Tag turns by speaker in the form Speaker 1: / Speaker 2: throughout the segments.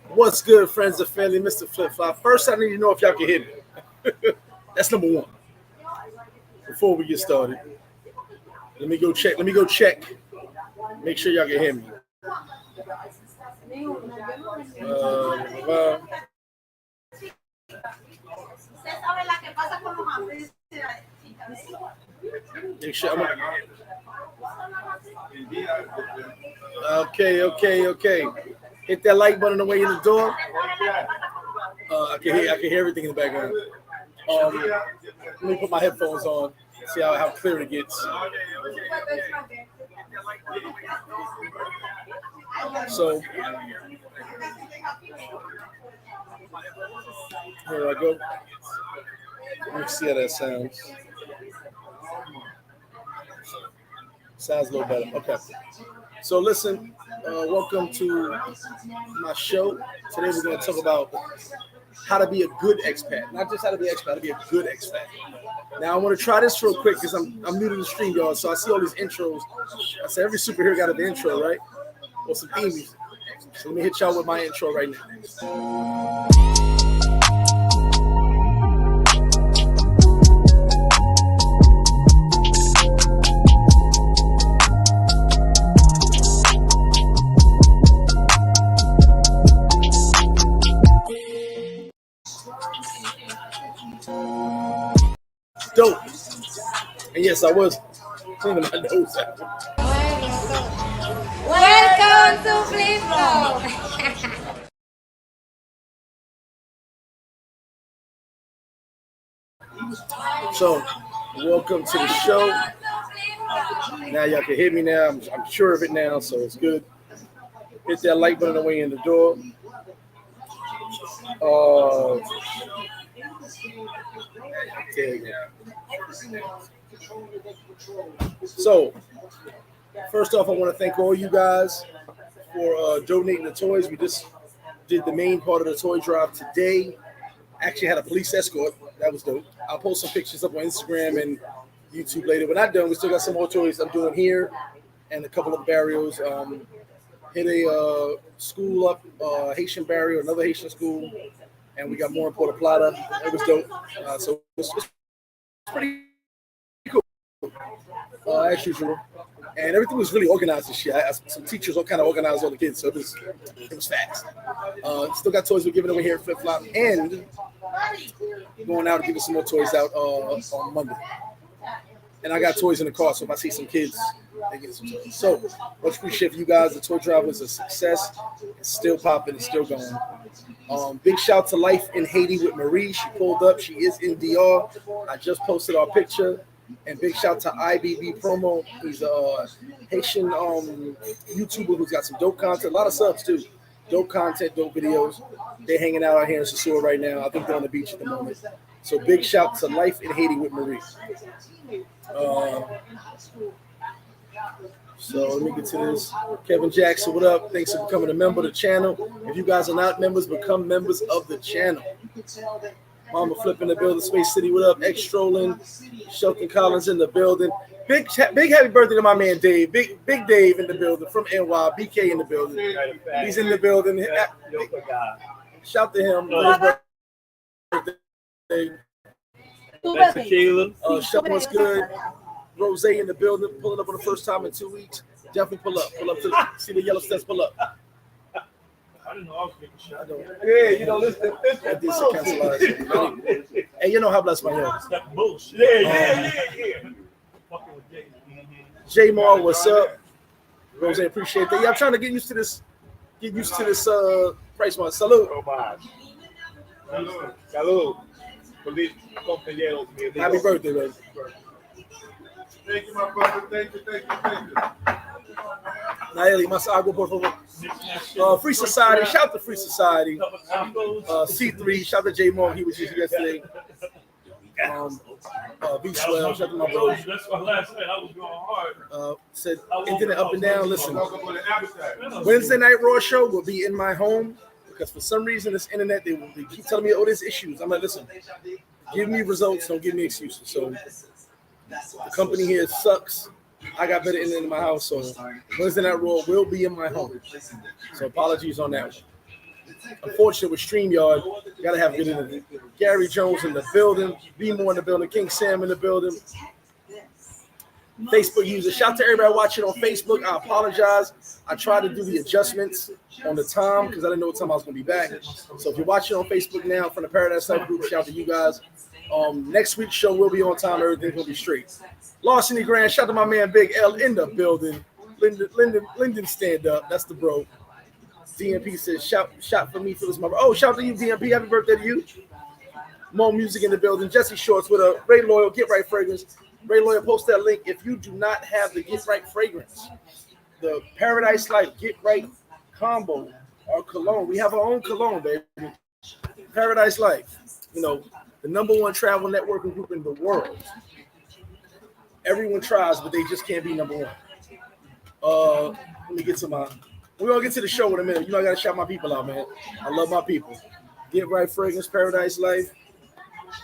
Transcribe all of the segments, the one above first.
Speaker 1: What's good, friends and family? Mr. Flip Flop. First, I need to know if y'all can hear me. That's number one. Before we get started, let me go check. Make sure y'all can hear me. Make sure Okay. Hit that like button on the way in the door. I can hear everything in the background. Let me put my headphones on. See how clear it gets. So here I go. Let me see how that sounds. Sounds a little better. Okay. So listen, welcome to my show. Today we're going to talk about how to be a good expat. Not just how to be an expat, how to be a good expat. Now I want to try this real quick because I'm new to the stream, y'all. So I see all these intros. I say every superhero got an intro, right? Or some theme music. So let me hit y'all with my intro right now. Dope. And yes, I was cleaning my nose out.
Speaker 2: Welcome to Flip-Flop.
Speaker 1: So, welcome to the show. Now y'all can hear me now. I'm sure of it now, so it's good. Hit that like button on the way in the door. So, first off, I want to thank all you guys for donating the toys. We just did the main part of the toy drive today. Actually had a police escort. That was dope. I'll post some pictures up on Instagram and YouTube later. We're not done. We still got some more toys I'm doing here and a couple of burials. Hit a school up, Haitian burial, another Haitian school, and we got more in Puerto Plata. It was dope. So it's pretty cool, as usual. And everything was really organized this year. Some teachers all kind of organized all the kids, so it was fast. Still got toys we're giving away here at Flip Flop, and going out and giving some more toys out on Monday. And I got toys in the car, so if I see some kids, they get some toys. So much appreciate for you guys. The toy drive was a success. It's still popping. It's still going. Big shout to Life in Haiti with Marie. She pulled up. She is in DR. I just posted our picture. And big shout to IBB Promo. He's a Haitian YouTuber who's got some dope content. A lot of subs, too. Dope content, dope videos. They're hanging out here in Sosua right now. I think they're on the beach at the moment. So big shout to Life in Haiti with Marie. So let me get to this. Kevin Jackson, what up? Thanks for becoming a member of the channel. If you guys are not members, become members of the channel. Mama Flip in the building. Space City, what up? X Strolling. Shelton Collins in the building. Big happy birthday to my man Dave. Big Dave in the building from NY. BK in the building. He's in the building. Shout to him. Shelton was good. Rose in the building, pulling up for the first time in 2 weeks. Definitely pull up to see the yellow steps. Pull up.
Speaker 3: I didn't know I was making sure.
Speaker 1: Yeah, you know, listen. Hey, you know how blessed my head is.
Speaker 3: That's bullshit. Yeah.
Speaker 1: J Mar, what's up? Rose, appreciate that. Yeah, I'm trying to get used to this. Price one. Salute.
Speaker 3: Salud.
Speaker 1: Happy birthday, baby.
Speaker 3: Thank you, my brother. Thank you.
Speaker 1: Naeli, Masago, por favor. Free Society. Shout to Free Society. C3. Shout to J Mo. He was here yesterday. Be swell. Shout to my bro.
Speaker 3: That's my last night. I was going hard.
Speaker 1: Said internet up and down. Listen, Wednesday night Raw show will be in my home because for some reason this internet they keep telling me, oh, there's issues. I'm like, listen, give me results, don't give me excuses. So the company here sucks. I got better internet in my house, so Wednesday Night Raw will be in my home. So apologies on that one. Unfortunately, with StreamYard, you gotta have good internet. Gary Jones in the building, B More in the building, King Sam in the building. Facebook users. Shout out to everybody watching on Facebook. I apologize. I tried to do the adjustments on the time because I didn't know what time I was going to be back. So if you're watching on Facebook now from the Paradise Life group, shout out to you guys. Next week's show will be on time. Everything's going to be straight. Larceny Grand, shout out to my man Big L in the building. Lyndon stand up. That's the bro. DMP says, shout for me for this. Oh, shout out to you, DMP. Happy birthday to you. More music in the building. Jesse Shorts with a Ray Loyal, Get Right Fragrance. Ray Loyal, post that link. If you do not have the Get Right fragrance, the Paradise Life Get Right combo or cologne, we have our own cologne, baby. Paradise Life, you know, the #1 travel networking group in the world. Everyone tries, but they just can't be #1. Let me get to my. We're gonna get to the show in a minute. You know, I gotta shout my people out, man. I love my people. Get Right fragrance, Paradise Life.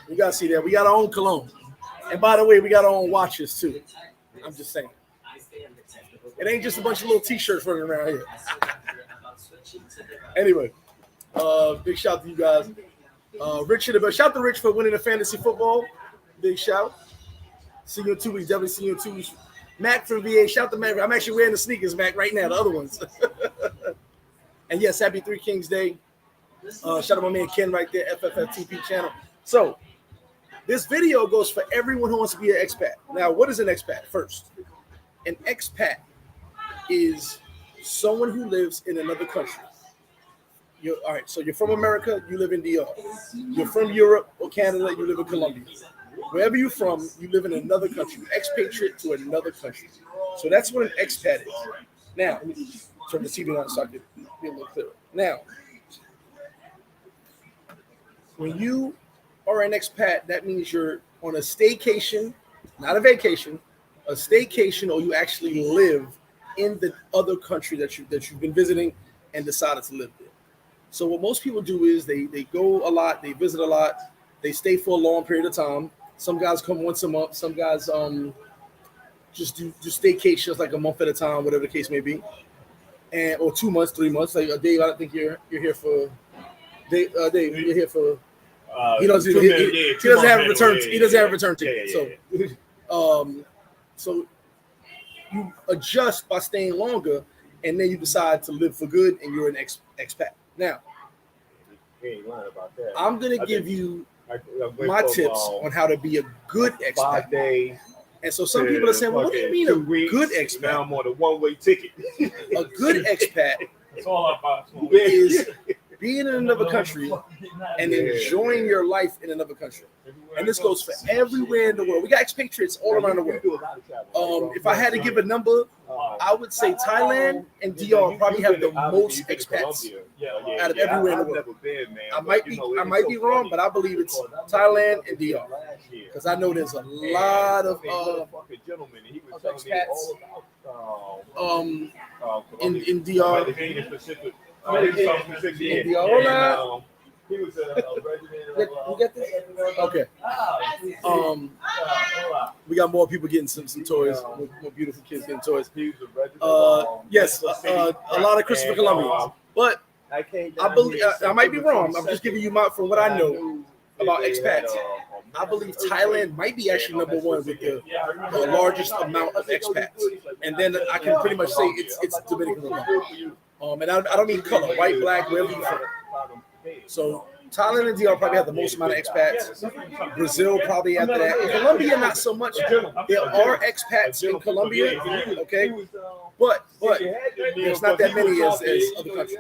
Speaker 1: You gotta see that. We got our own cologne. And by the way, we got our own watches too. I'm just saying. It ain't just a bunch of little t-shirts running around here. Anyway, big shout to you guys. Rich in the shout out to Rich for winning the fantasy football. Big shout. See you in 2 weeks. Definitely see you in 2 weeks. Mac from VA. Shout out to Mac. I'm actually wearing the sneakers, Mac, right now, the other ones. And yes, happy 3 Kings Day. Shout out to my man Ken right there, FFFTP channel. So, this video goes for everyone who wants to be an expat. Now, what is an expat first? An expat is someone who lives in another country. All right, so you're from America, you live in DR. You're from Europe or Canada, you live in Colombia. Wherever you're from, you live in another country. Expatriate to another country. So that's what an expat is. Now, turn the TV on so I can be a little clearer. Now, when you are an expat, that means you're on a staycation, not a vacation, a staycation, or you actually live in the other country that you've been visiting and decided to live there. So what most people do is they go a lot, they visit a lot, they stay for a long period of time. Some guys come once a month, some guys just do staycations like a month at a time, whatever the case may be, and or 2 months, 3 months. Like Dave, I don't think you're here for Dave. You're here for. He doesn't have a return. He doesn't have a return ticket. So you adjust by staying longer, and then you decide to live for good, and you're an expat. Now, I'm gonna give you my tips on how to be a good expat. And so some people are saying, "Well, what do you mean a good expat?"
Speaker 3: Now I'm on a one-way ticket.
Speaker 1: A good expat is being in another country and enjoying your life in another country. And this goes for everywhere in the world. We got expatriates all around the world. If I had to give a number, I would say Thailand and DR probably have the most expats out of everywhere in the world. I might be wrong, but I believe it's Thailand and DR because I know there's a lot of expats in DR.
Speaker 3: He was a resident.
Speaker 1: You get this? Okay. We got more people getting some toys. More beautiful kids getting toys. Yes, a lot of Christopher Colombians. But I believe I might be wrong. I'm just giving you from what I know about expats. I believe Thailand might be actually #1 with the largest amount of expats, and then I can pretty much say it's Dominican Republic. And I don't mean color, white, black, wherever you're from. So Thailand and DR probably have the most amount of expats. Brazil probably after that. Colombia, not so much. There are expats in Colombia, okay, but there's not that many as other countries.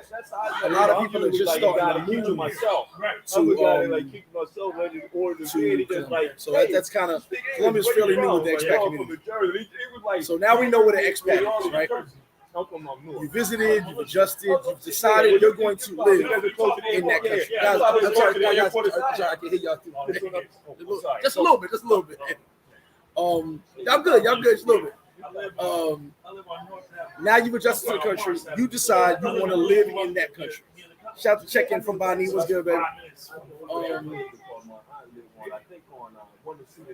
Speaker 1: A lot of people are just starting to move to Colombia. So that's kind of Colombia's fairly new with the expat community. So now we know what an expat is, right? You visited, you've adjusted, you've decided you're going to live in that country. Guys, I'm sorry, I can hear y'all too. Just a little bit. Y'all good, just a little bit. Now you've adjusted to the country. You decide you want to live in that country. Shout out to check in from Bonnie. What's good, baby?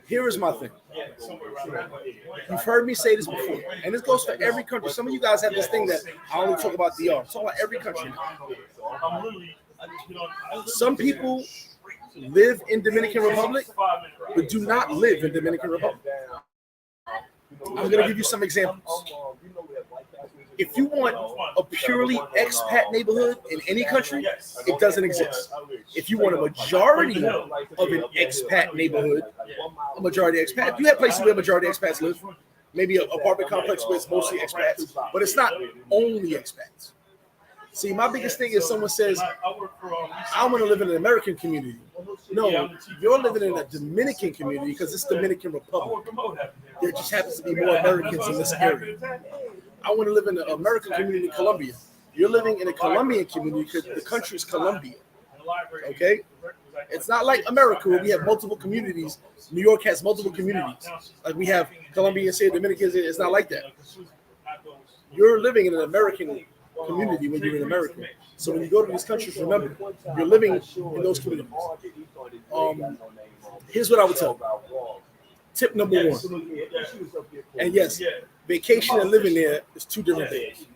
Speaker 1: Here is my thing. You've heard me say this before, and this goes for every country. Some of you guys have this thing that I only talk about DR. I'm talking about every country. Some people live in Dominican Republic, but do not live in Dominican Republic. I'm going to give you some examples. If you want a purely expat neighborhood in any country, it doesn't exist. If you want a majority of an expat neighborhood, a majority expat, you have places where majority expats live, maybe an apartment complex where it's mostly expats, but it's not only expats. See, my biggest thing is someone says, I want to live in an American community. No, you're living in a Dominican community because it's Dominican Republic. There just happens to be more Americans in this area. I want to live in an American community in Colombia. You're living in a Colombian community because the country is Colombia. Okay? It's not like America where we have multiple communities. New York has multiple communities. Like we have Colombians here, Dominicans here. It's not like that. You're living in an American community when you're in America. So when you go to these countries, remember, you're living in those communities. Here's what I would tell you. Tip number one. And yes, vacation and living there is two different things.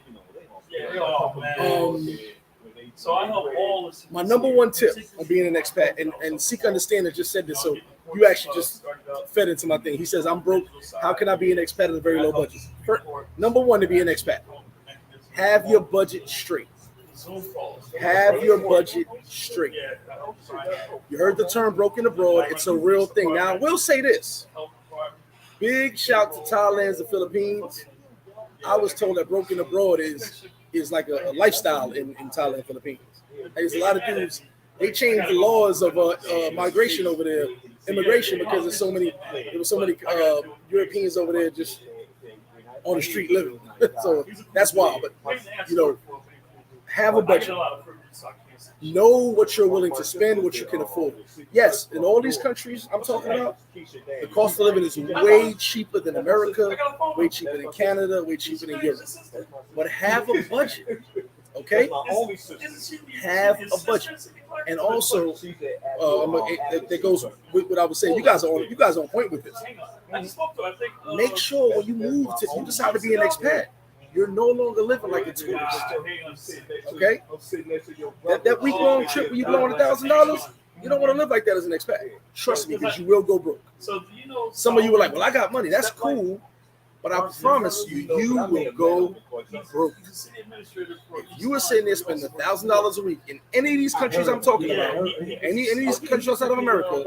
Speaker 1: My number one tip on being an expat, and Seek Understander just said this, so you actually just fed into my thing. He says, I'm broke. How can I be an expat at a very low budget? Number one to be an expat, have your budget straight. Have your budget straight. You heard the term broken abroad. It's a real thing. Now, I will say this. Big shout to Thailand, the Philippines. I was told that broken abroad is like a lifestyle in Thailand, Philippines. There's a lot of dudes. They changed the laws of migration over there, immigration, because there was so many Europeans over there just on the street living. So that's wild. But have a budget. Know what you're willing to spend, what you can afford. Yes, in all these countries I'm talking about, the cost of living is way cheaper than America, way cheaper than Canada, way cheaper than Europe. But have a budget, okay? Have a budget. And also, that goes with what I was saying. You guys are on point with this. Make sure when you you decide to be an expat, you're no longer living like a tourist. Okay? That week-long trip where you blowing $1,000, you don't want to live like that as an expat. Trust me, because you will go broke. Some of you were like, well, I got money. That's cool. But I promise you, you will go broke. If you were sitting there spending $1,000 a week in any of these countries I'm talking about, any of these countries outside of America,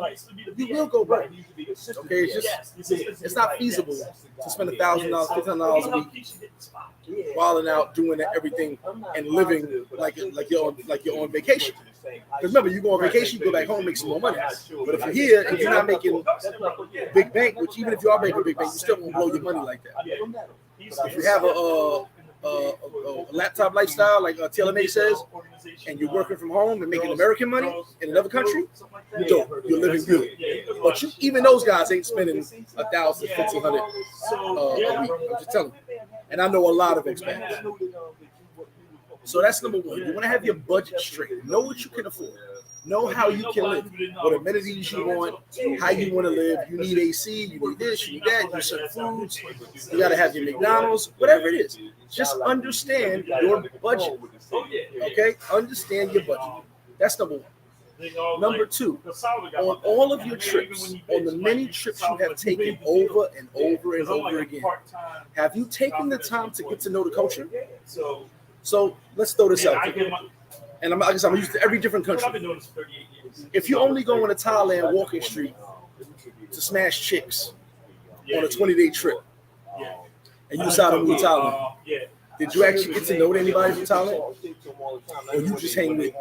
Speaker 1: you will go broke. Okay, it's not feasible to spend $1,000, $1,500 a week wilding out, doing everything, and living like you're on vacation. Because remember, you go on vacation, you go back home, make some more money. But if you're here and you're not making big bank, which even if you are making big bank, you still won't blow your money like that. If you have a laptop lifestyle, like TLMA says, and you're working from home and making American money in another country, you're living good. But even those guys ain't spending $1,000, $1,500 a week. I'm just telling you. And I know a lot of expats. So that's number one. You want to have your budget straight. Know what you can afford. Know how you can live. What amenities you want, how you want to live. You need AC, you need this, you need that, you need certain foods. You got to have your McDonald's, whatever it is. Just understand your budget. Okay? Understand your budget. That's number one. Number two, on all of your trips, on the many trips you have taken over and over and over again, have you taken the time to get to know the culture? So let's throw this out. And I'm used to every different country. If you only go into Thailand walking street to smash chicks on a 20-day trip, and you decide to move to Thailand, did you actually get to know anybody from Thailand? Or you just hang with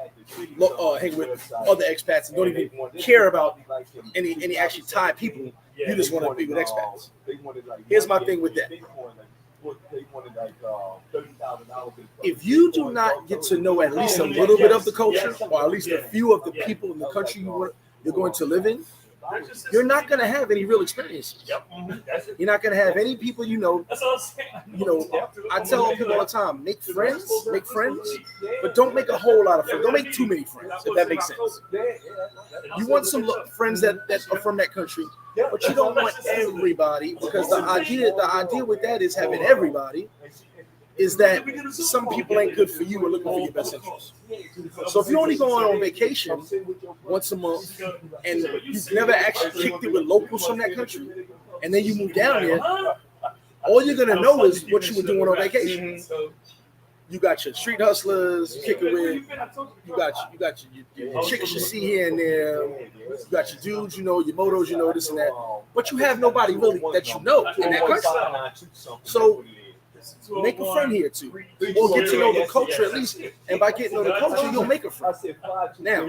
Speaker 1: other expats and don't even care about any actually Thai people? You just want to be with expats. Here's my thing with that. If you do not get to know at least a little bit of the culture, or at least a few of the people in the country you're going to live in, you're not going to have any real experiences. You're not going to have any people you know. I tell people all the time, make friends, but don't make a whole lot of friends. Don't make too many friends, if that makes sense. You want some friends that are from that country, but you don't want everybody, because the idea with that is having everybody is that some people ain't good for you or looking for your best interest. So if you're only going on vacation once a month and you've never actually kicked it with locals from that country, and then you move down there, all you're gonna know is what you were doing on vacation. You got your street hustlers, you kick it with. You got your chicks you see here and there. You got your dudes, you know, your motos, you know, this and that. But you have nobody really that you know in that country. So make a friend here too, or get to know the culture at least. And by getting to know the culture, you'll make a friend. Now,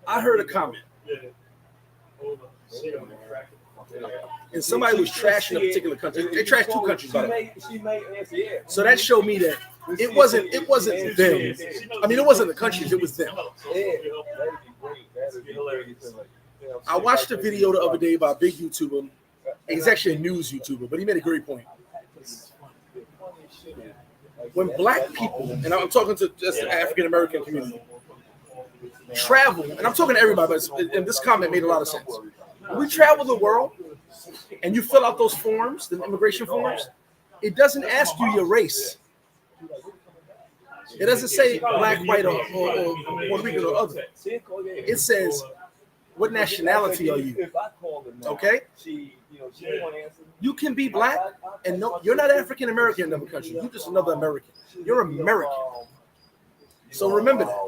Speaker 1: I heard a comment, and somebody was trashing a particular country. They trashed two countries, by the way. So that showed me that it wasn't them. I mean, it wasn't the countries; it was them. I watched a video the other day by a big YouTuber. He's actually a news YouTuber, but he made a great point. When black people, and I'm talking to just the African American community, travel, and I'm talking to everybody, and this comment made a lot of sense. When we travel the world and you fill out those forms, the immigration forms, it doesn't ask you your race. It doesn't say black, white, or Puerto Rican or other. It says, what nationality are you? Okay? You can be black, and no, you're not African American in another country. You're just another American. You're American. So remember that.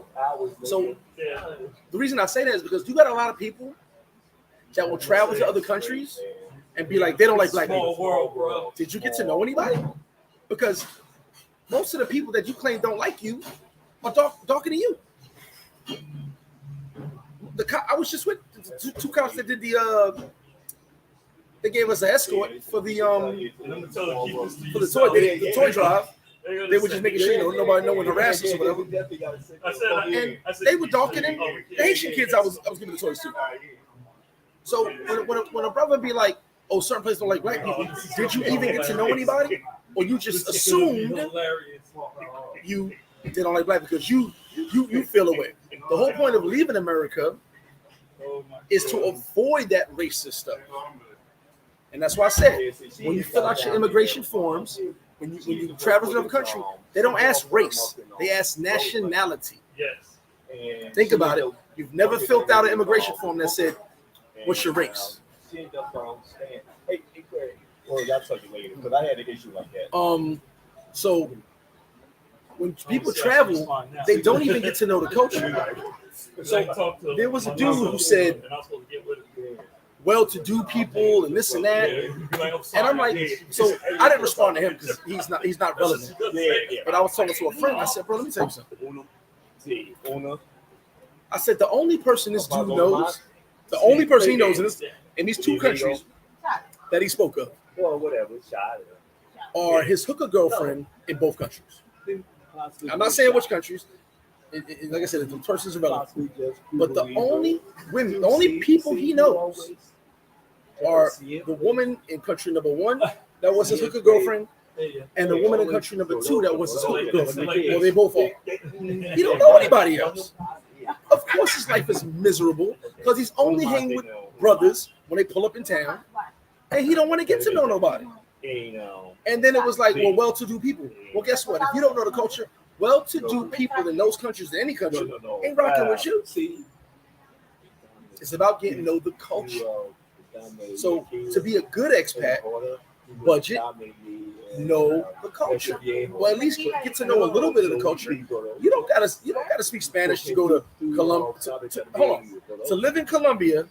Speaker 1: So the reason I say that is because you got a lot of people that will travel to other countries and be like, they don't like black people. Did you get to know anybody? Because most of the people that you claim don't like you are talking to you. I was just with two cops that did they gave us an escort for the toy drive. They were just making sure nobody no one harassed us or whatever. And they were talking, the Haitian kids I was giving the toys to. So when a brother be like, oh, certain places don't like black people, did you even get to know anybody? Or you just assumed they don't like black because you feel away. The whole point of leaving America is to avoid that racist stuff. And that's why I said, when you fill out your immigration forms, when you travel to another country, they don't ask race, they ask nationality. Yes. Think about it. You've never filled out an immigration form that said, what's your race? So when people travel, they don't even get to know the culture. So there was a dude who said, well-to-do people and this and that, and I'm like, so I didn't respond to him because he's not relevant. But I was talking to a friend. I said, bro, let me tell you something. I said the only person this dude knows, the only person he knows in these two countries that he spoke of, are his hooker girlfriend in both countries. I'm not saying which countries. Like I said, the person's irrelevant. But the only people he knows are the woman in country number one that was his hooker girlfriend, and the woman in country number two that was his hooker girlfriend. Well, they both are. He don't know anybody else. Of course, his life is miserable because he's only hanging with brothers when they pull up in town, and he don't want to get to know nobody. And then it was like, well-to-do people. Well, guess what? If you don't know the culture, well-to-do people in those countries, in any country, ain't rocking with you. It's about getting to know the culture. So to be a good expat, budget, know the culture. Well, at least get to know a little bit of the culture. You don't gotta speak Spanish to go to Colombia. To live in Colombia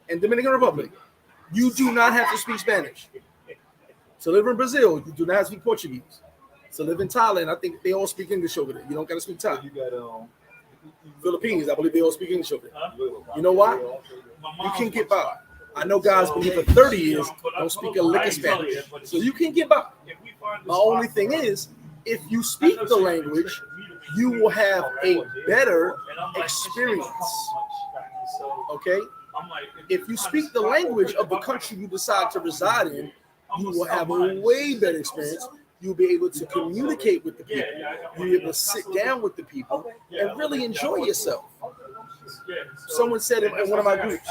Speaker 1: and Dominican Republic, you do not have to speak Spanish. To live in Brazil, you do not have to speak Portuguese. To live in Thailand, I think they all speak English over there. You don't got to speak Thai. Philippines, I believe they all speak English over there. You know why? You can get by. I know guys been here for 30 years don't speak a lick of Spanish, so you can get by. The only thing is, if you speak the language, you will have a better experience. Okay? if you speak the language of the country you decide to reside in, you will have a way better experience. You'll be able to communicate with the people. You'll be able to sit down with the people and really enjoy yourself. Someone said in one of my groups,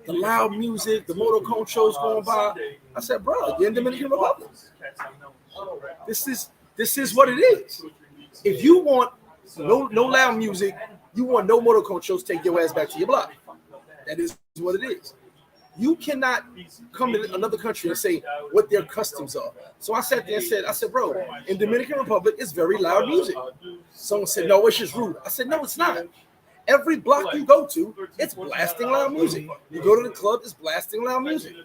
Speaker 1: the loud music, the motorcone shows going by. I said, bro, you're in Dominican Republic. This is what it is. If you want no loud music, you want no motorcone shows, take your ass back to your block. That is what it is. You cannot come to another country and say what their customs are. So I sat there and I said, bro, in Dominican Republic, it's very loud music. Someone said, no, it's just rude. I said, no, it's not. Every block you go to, it's blasting loud music. You go to the club, it's blasting loud music.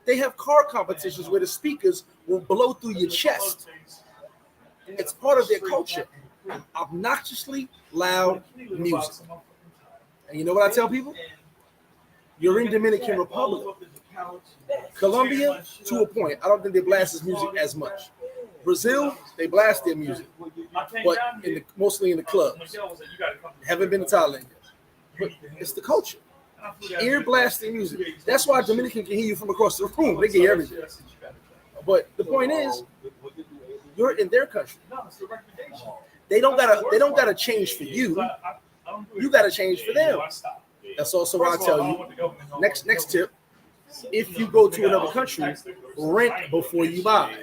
Speaker 1: They have car competitions where the speakers will blow through your chest. It's part of their culture. Obnoxiously loud music. And you know what I tell people? You're in Dominican Republic. Colombia, to a point. I don't think they blast this music as much. Brazil, they blast their music, but mostly in the clubs. Haven't been to Thailand yet. But it's the culture. Ear blasting music. That's why Dominican can hear you from across the room. They can hear everything. But the point is, you're in their country. They don't gotta change for you. You gotta change for them. That's also why I tell you. Next tip: if you go to another country, rent before you buy.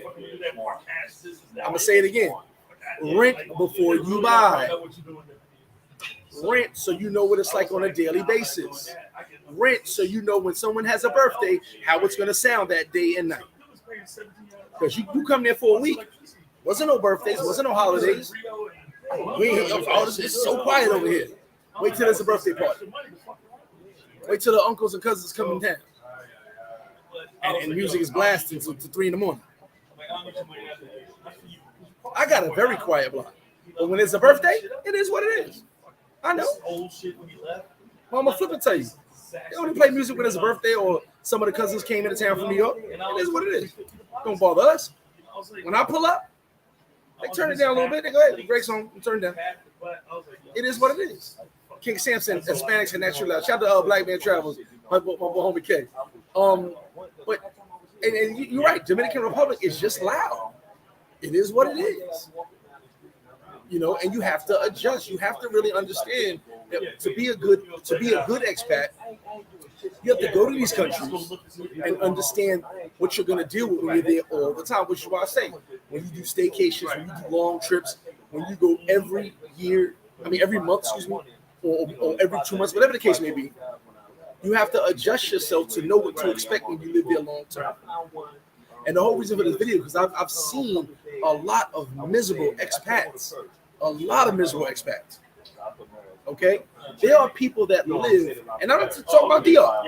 Speaker 1: I'm gonna say it again: rent before you buy. Rent so you know what it's like on a daily basis. Rent so you know when someone has a birthday, how it's gonna sound that day and night. Because you come there for a week, wasn't no birthdays, wasn't no holidays. It's so quiet over here. Wait till there's a birthday party. Wait till the uncles and cousins come in town. And music is blasting to 3 in the morning. I got a very quiet block. But when it's a birthday, it is what it is. I know. Well, I'm going to flip it to you. They only play music when it's a birthday or some of the cousins came into town from New York. It is what it is. Don't bother us. When I pull up, they turn it down a little bit. They go ahead, the brakes on, and turn it down. It is what it is. King Samson, Hispanics and Natural Loud. Shout out to Black Man Travels, my homie K. But you're right. Dominican Republic is just loud. It is what it is. You know, and you have to adjust. You have to really understand that to be a good expat, you have to go to these countries and understand what you're going to deal with when you're there all the time. Which is why I say, when you do staycations, when you do long trips, when you go every month, or every 2 months, whatever the case may be, you have to adjust yourself to know what to expect when you live there long term. And the whole reason for this video, because I've seen a lot of miserable expats. Okay, there are people that live, and I'm not talking about DR.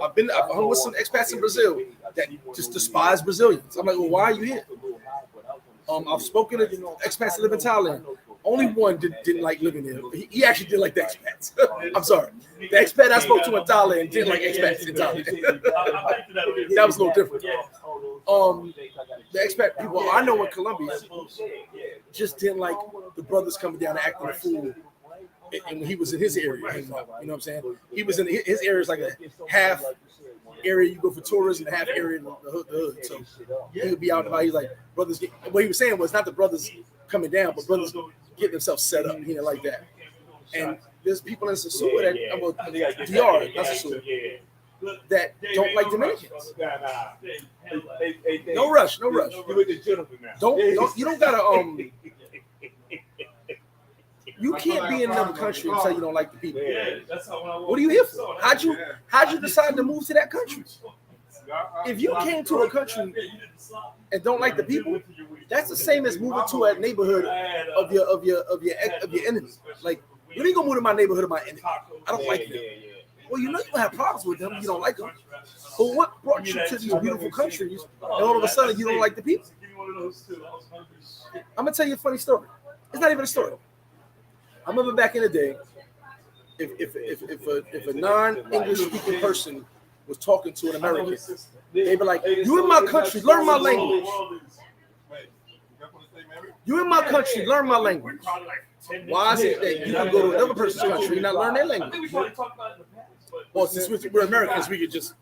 Speaker 1: I've hung with some expats in Brazil that just despise Brazilians. I'm like, well, why are you here? I've spoken to expats that live in Thailand. Only one didn't like living there. He actually didn't like the expats. I'm sorry. The expat I spoke to in Thailand didn't like expats in Thailand. That was a little different. The expat people I know in Colombia just didn't like the brothers coming down and acting a fool. And when he was in his area, you know what I'm saying? He was in his area is like a half area you go for tourism and half area in the hood. So he would be out and about. He's like, brothers. What he was saying was not the brothers coming down, but brothers get themselves set up, like that. And there's people in Sosua DR, not Sosua, that don't like Dominicans. No rush. Don't you don't gotta you can't be in another country and say you don't like the people. What are you here for? How'd you decide to move to that country? If you came to a country and don't like the people, that's the same as moving to a neighborhood of your enemy. Like, you ain't gonna move to my neighborhood of my enemy. I don't like them. Well, you know you have problems with them. You don't like them. But what brought you to these beautiful countries, and all of a sudden you don't like the people? I'm gonna tell you a funny story. It's not even a story. I remember back in the day, if a non-English speaking person was talking to an American, they'd be like, "You in my country, learn my language. You in my country, learn my language." Why is it that you can go to another person's country and not learn their language? Well, since we're Americans, we're just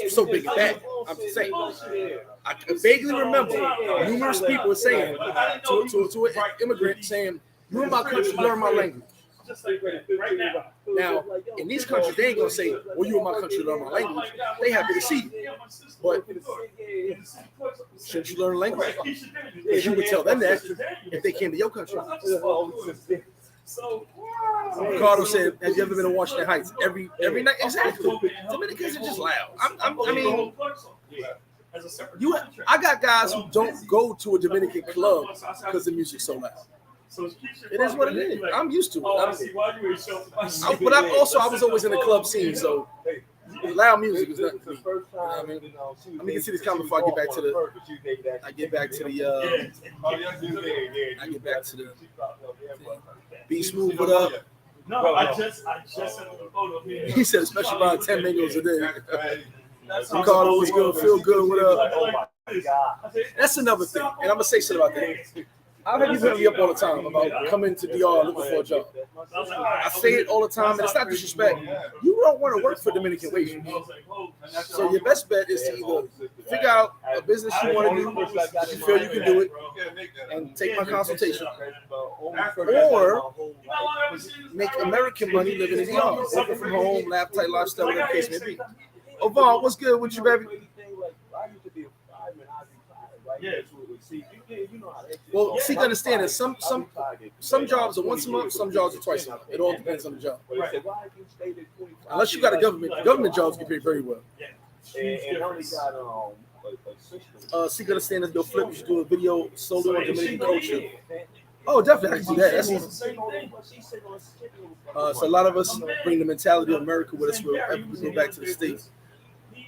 Speaker 1: so big at that. I'm just saying. I vaguely remember numerous people saying to an immigrant saying, "You're in my country, learn my language." Now, in these countries, they ain't gonna say, "Well, you in my country, learn my language." They happy to see you, but shouldn't you learn language? Because you would tell them that if they came to your country. Ricardo said, "Have you ever been to Washington Heights?" Every night, exactly. Dominicans are just loud. I got guys who don't go to a Dominican club because the music's so loud. It is what it is. I'm used to it. But I was always in the club scene, so loud music is nothing to me. You know what I mean? Let me get to this comment before I get back to the. Be smooth, what up?
Speaker 3: No, I just sent the photo of him.
Speaker 1: He said, especially buying 10 mangoes a day. Ricardo was good, feel good, what up? That's another thing, and I'm gonna say something about that. I've had people hit me up all the time about coming to DR looking for a job. I say it all the time, and it's not disrespect. You don't want to work for Dominican wages. So your best bet is to either figure out a business you want to do, if you feel you can do it, and take my consultation, or make American money living in DR, working from home, lap-tight lifestyle, whatever the case may be. Oh, Vaughn, what's good with you, baby? Well, see, understand that some jobs are once a month, some jobs are twice a month. It all depends on the job. Unless you got a government jobs get paid very well. See, understand that they'll flip. You should do a video solely on Dominican culture. Oh, definitely, I can do that. That's easy. So a lot of us bring the mentality of America with us whenever we go back to the States.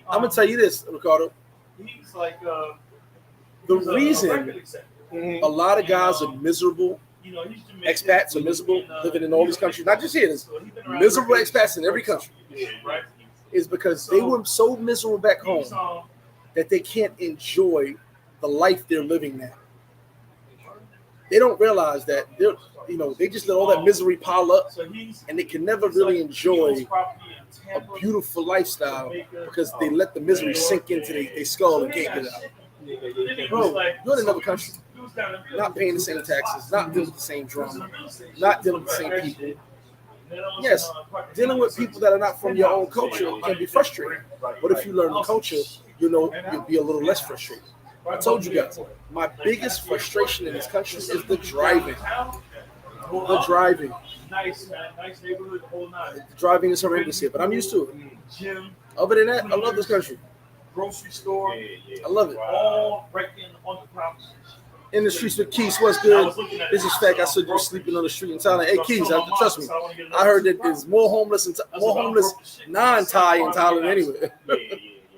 Speaker 1: I'm gonna tell you this, Ricardo. The reason a lot of guys are miserable, expats are miserable, living in all these countries, not just here, there's miserable expats in every country, is because they were so miserable back home that they can't enjoy the life they're living now. They don't realize that they just let all that misery pile up, and they can never really enjoy a beautiful lifestyle because they let the misery sink into their skull and can't get it out. Bro, you're in another country, not paying the same taxes, not dealing with the same drama, not dealing with the same people. Yes, dealing with people that are not from your own culture can be frustrating. But if you learn the culture, you'll be a little less frustrated. I told you guys, my biggest frustration in this country is the driving. The driving. Nice, man. Nice neighborhood, the whole nine. The driving is horrendous here, but I'm used to it. Other than that, I love this country. Grocery store. I love it. All right on the property. In the streets with Keys, what's good? This is fact. I saw you sleeping on the street in Thailand. Hey, Keys, trust me. I heard that there's more homeless non-Thai in Thailand anyway.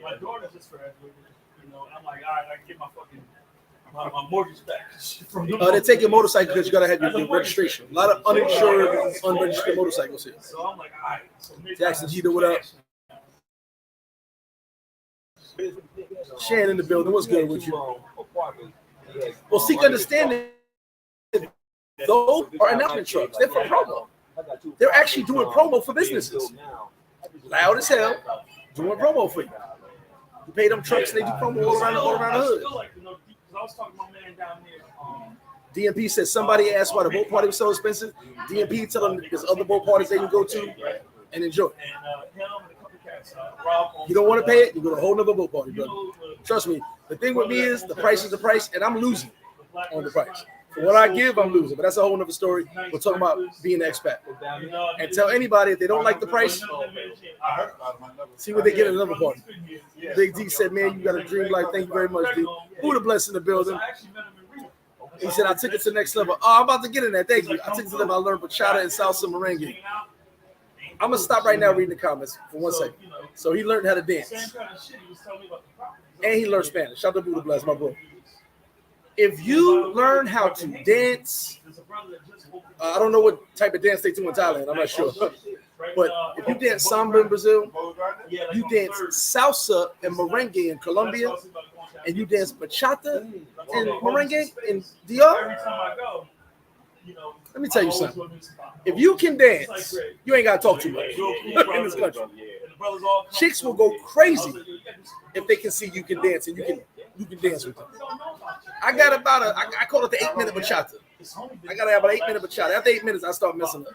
Speaker 3: My daughter just graduated. I'm like, all right, I can get my mortgage back.
Speaker 1: They're taking motorcycles because you gotta have your registration. A lot of uninsured, unregistered motorcycles here.
Speaker 3: So I'm like, all right. So
Speaker 1: Jackson Jeter, what up? Shannon in the building. What's good with you? Well, seek understanding. Those are announcement trucks. They're for promo. They're actually doing promo for businesses. Loud as hell, doing promo for you. You pay them trucks, and they do promo all around the hood.
Speaker 3: I was talking to my man down there.
Speaker 1: DMP said somebody asked why the boat party was so expensive. DMP tell them there's other boat parties they can go to and enjoy. You don't want to pay it, you go to a whole nother boat party, brother. Trust me, the thing with me is the price is the price, and I'm losing on the price. For what I give, I'm losing, but that's a whole nother story. We're talking about being an expat. And tell anybody if they don't like the price, see what they get at another party. Big D said, man, you got a dream life. Thank you very much, D. Who the blessed in the building? He said, I took it to the next level. Oh, I'm about to get in there. Thank you. I took it to the level. I learned bachata and salsa merengue. I'm going to stop right now reading the comments for 1 second. So he learned how to dance. And he learned Spanish. Shout out to Buddha Bless, my bro. If you learn how to dance, I don't know what type of dance they do in Thailand. I'm not sure. But if you dance samba in Brazil, you dance salsa and merengue in Colombia, and you dance bachata and merengue in DR, Let me tell you something. If you can dance, you ain't gotta talk too much in this country. Chicks will go crazy if they can see you can dance and you can dance with them. I got I call it the 8-minute bachata. I got to have about 8-minute bachata. After 8 minutes, I start messing up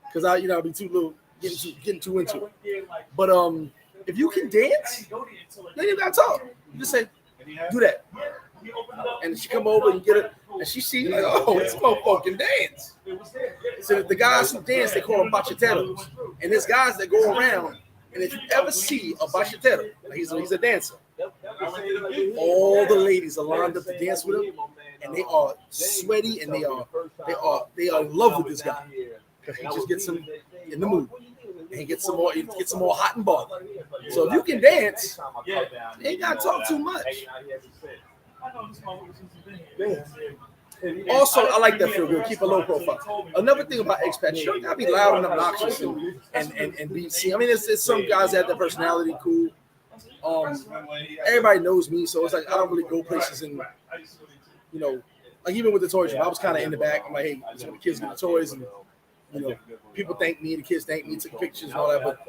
Speaker 1: because I'll be too little, getting too into it. But if you can dance, then you gotta talk. You just say, do that, and she come over and get it, and she see like, oh, this motherfucker can dance. So the guys who dance, they call them bachateros, and there's guys that go around. And if you ever see a bachatero, he's a dancer. All the ladies are lined up to dance with him, and they are sweaty and they are in love with this guy because he just gets them in the mood. And he gets some more hot and bothered. So if you can dance, you ain't gotta talk too much. Also, I like that feel good. Keep a low profile. Another thing about expats, you don't gotta be loud and obnoxious and be seen. I mean, it's some guys that have their personality cool. Everybody knows me, so it's like I don't really go places and like even with the toy shop, I was kind of in the back. I'm like, hey, so the kids get the toys, and people thank me, the kids thank me, took pictures and all that. But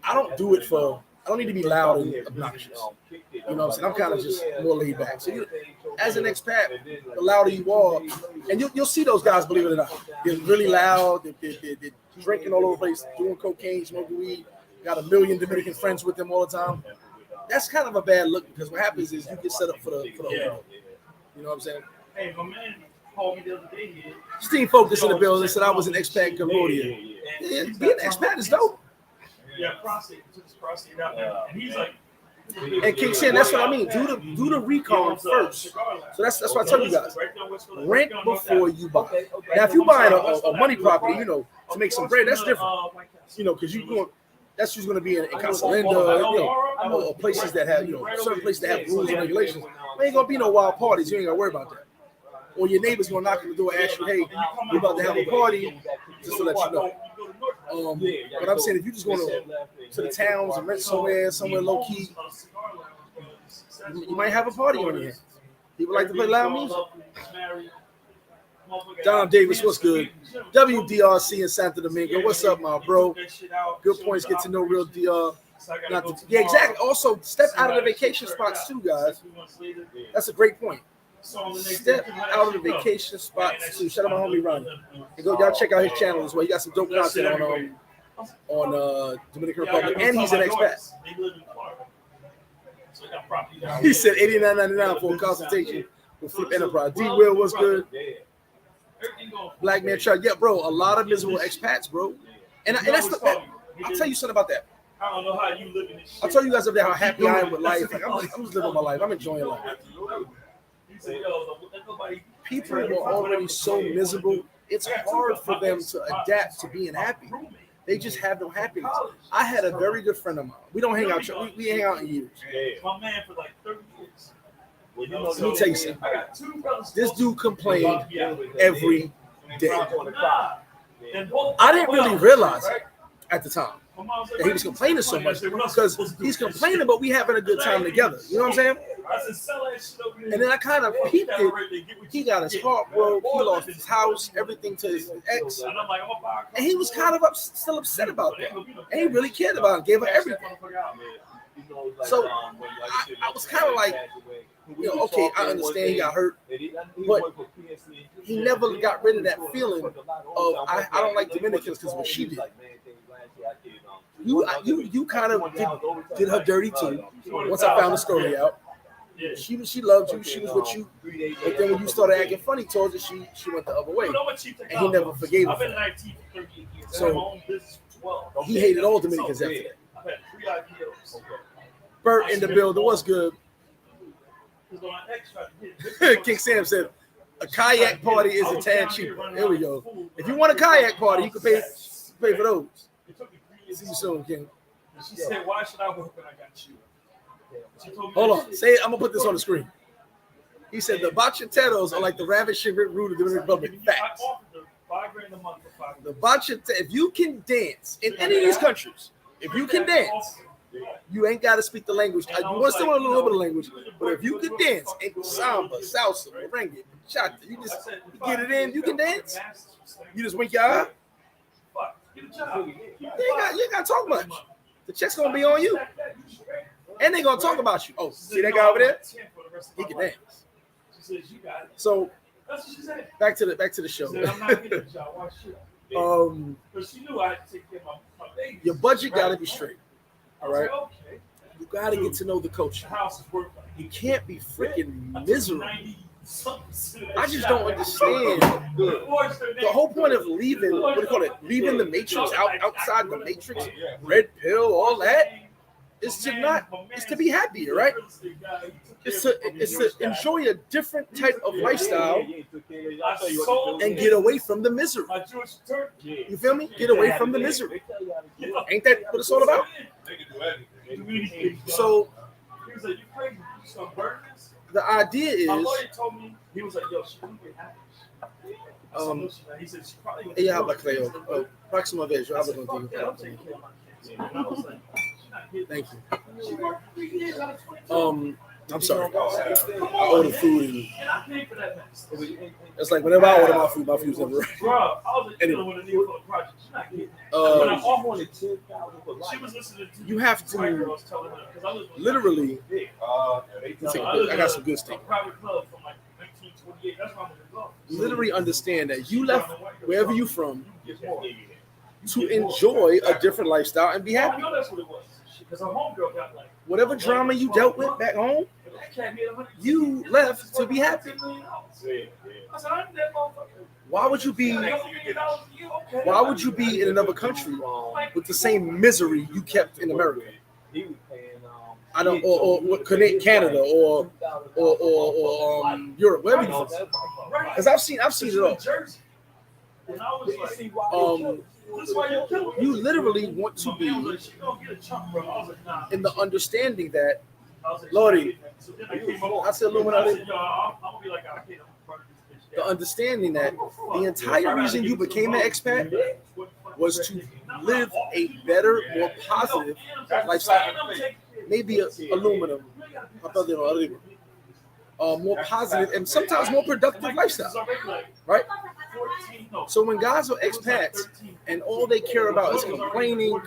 Speaker 1: I don't do it for. I don't need to be loud and obnoxious. You know what I'm saying? I'm kind of just more laid back. So as an expat, the louder you are, and you'll see those guys, believe it or not, they're really loud. They're drinking all over the place, doing cocaine, smoking weed. Got a million Dominican friends with them all the time. That's kind of a bad look because what happens is you get set up for the overload. You know what I'm saying?
Speaker 3: Hey, my man called me the other day here.
Speaker 1: Steve Focus in the building said I was an expat in Cambodia. Yeah, being an expat is dope.
Speaker 3: Yeah, prostate. Took his prostate out, and he's like.
Speaker 1: And King Sin, that's what I mean. Do the recon first. So that's what I tell you guys. Rent before you buy. Now, if you buy a money property, to make some bread, that's different. Because that's just going to be in Casa Linda, or places that have, certain places that have rules and regulations. There ain't going to be no wild parties. You ain't got to worry about that. Or your neighbor's going to knock on the door and ask you, hey, we're about to have a party, just to let you know. But I'm saying if you just going to the towns and rent somewhere low key, you might have a party on your hands. People like to play loud music. Don Davis, what's good? WDRC in Santo Domingo. What's up, my bro? Good points. Get to know real DR. Yeah, exactly. Also, step out of the vacation spots too, guys. That's a great point. Step out of the vacation spots too. Shout out my homie Ron. And go, y'all check out his channel as well. He got some dope content on Dominican Republic, and he's an expat. He said $89.99 for a consultation with Flip Enterprise. D Will, what's good? Black man truck. Yeah, bro. A lot of miserable expats, bro. And that's I'll tell you something about that.
Speaker 3: I don't know how you live in this shit.
Speaker 1: I'll tell you guys up there how happy I am with life. Like, I'm just living my life. I'm enjoying life. People are already so miserable. It's hard for them to adapt to being happy. They just have no happiness. I had a very good friend of mine. We don't hang out. We hang out in years.
Speaker 3: My man for like 30 years.
Speaker 1: Let me tell you something. This dude complained every day. I didn't really realize it at the time that he was complaining so much because he's complaining, but we having a good time together. You know what I'm saying? And then I kind of peeped it. He got his heart broke. He lost his house, everything to his ex. And he was kind of still upset about that. And he really cared about it, gave her everything. So I was kind of like, okay, I understand he got hurt, but he never got rid of that feeling of I don't like Dominicans because of what she did. You kind of did her dirty too. Once I found the story out, she loved you, she was with you, but then when you started acting funny towards her, she went the other way, and he never forgave her. So he hated all Dominicans after that. Bert in the building, what's good? King Sam said, a kayak party is a tad cheaper. Here we go. If you want a kayak party, you can pay for those. See you soon, King.
Speaker 3: She said, why should I work when I got you?
Speaker 1: Hold on. Say it. I'm going to put this on the screen. He said, the bachateros are like the ravishing root of the Dominican Republic. Facts. The bachata, if you can dance in any of these countries, if you can dance, You ain't got to speak the language. You want to learn a little bit of language, but if you can dance and samba, salsa, merengue, bachata, you get it in. You can dance. You just wink your eye. You ain't got to talk much. The check's gonna be on you, and they gonna talk about you. Oh, see that guy over there? He can dance. So back to the show. Your budget gotta be straight. All right. You gotta get to know the culture. You can't be freaking miserable. I just don't understand the whole point of leaving. What do you call it? Leaving the matrix, outside the matrix, red pill, all that. It's to be happier, right? It's to enjoy a different type of lifestyle and get away from the misery. You feel me? Get away from the misery. Ain't that what it's all about? So the idea is,
Speaker 3: he was like, yo, she wouldn't get happy. He said she probably
Speaker 1: ella habla creo. Próxima vez yo hablo contigo. Thank you. I'm sorry. I order food and it's like whenever I order my food's never right. Anyway, you have to literally. I got some good steak. Literally understand that you left wherever you're from to enjoy a different lifestyle and be happy. Whatever drama you dealt with back home, you left to be happy. Why would you be in another country with the same misery you kept in America? I don't, or Canada, or Europe, wherever you're from. Because I've seen it all. You literally want to be in the understanding that, Lordy, I said Illuminati. The understanding that the entire reason you became an expat was to live a better, more positive lifestyle. Maybe aluminum, more positive and sometimes more productive lifestyle, right? So when guys are expats and all they care about is complaining,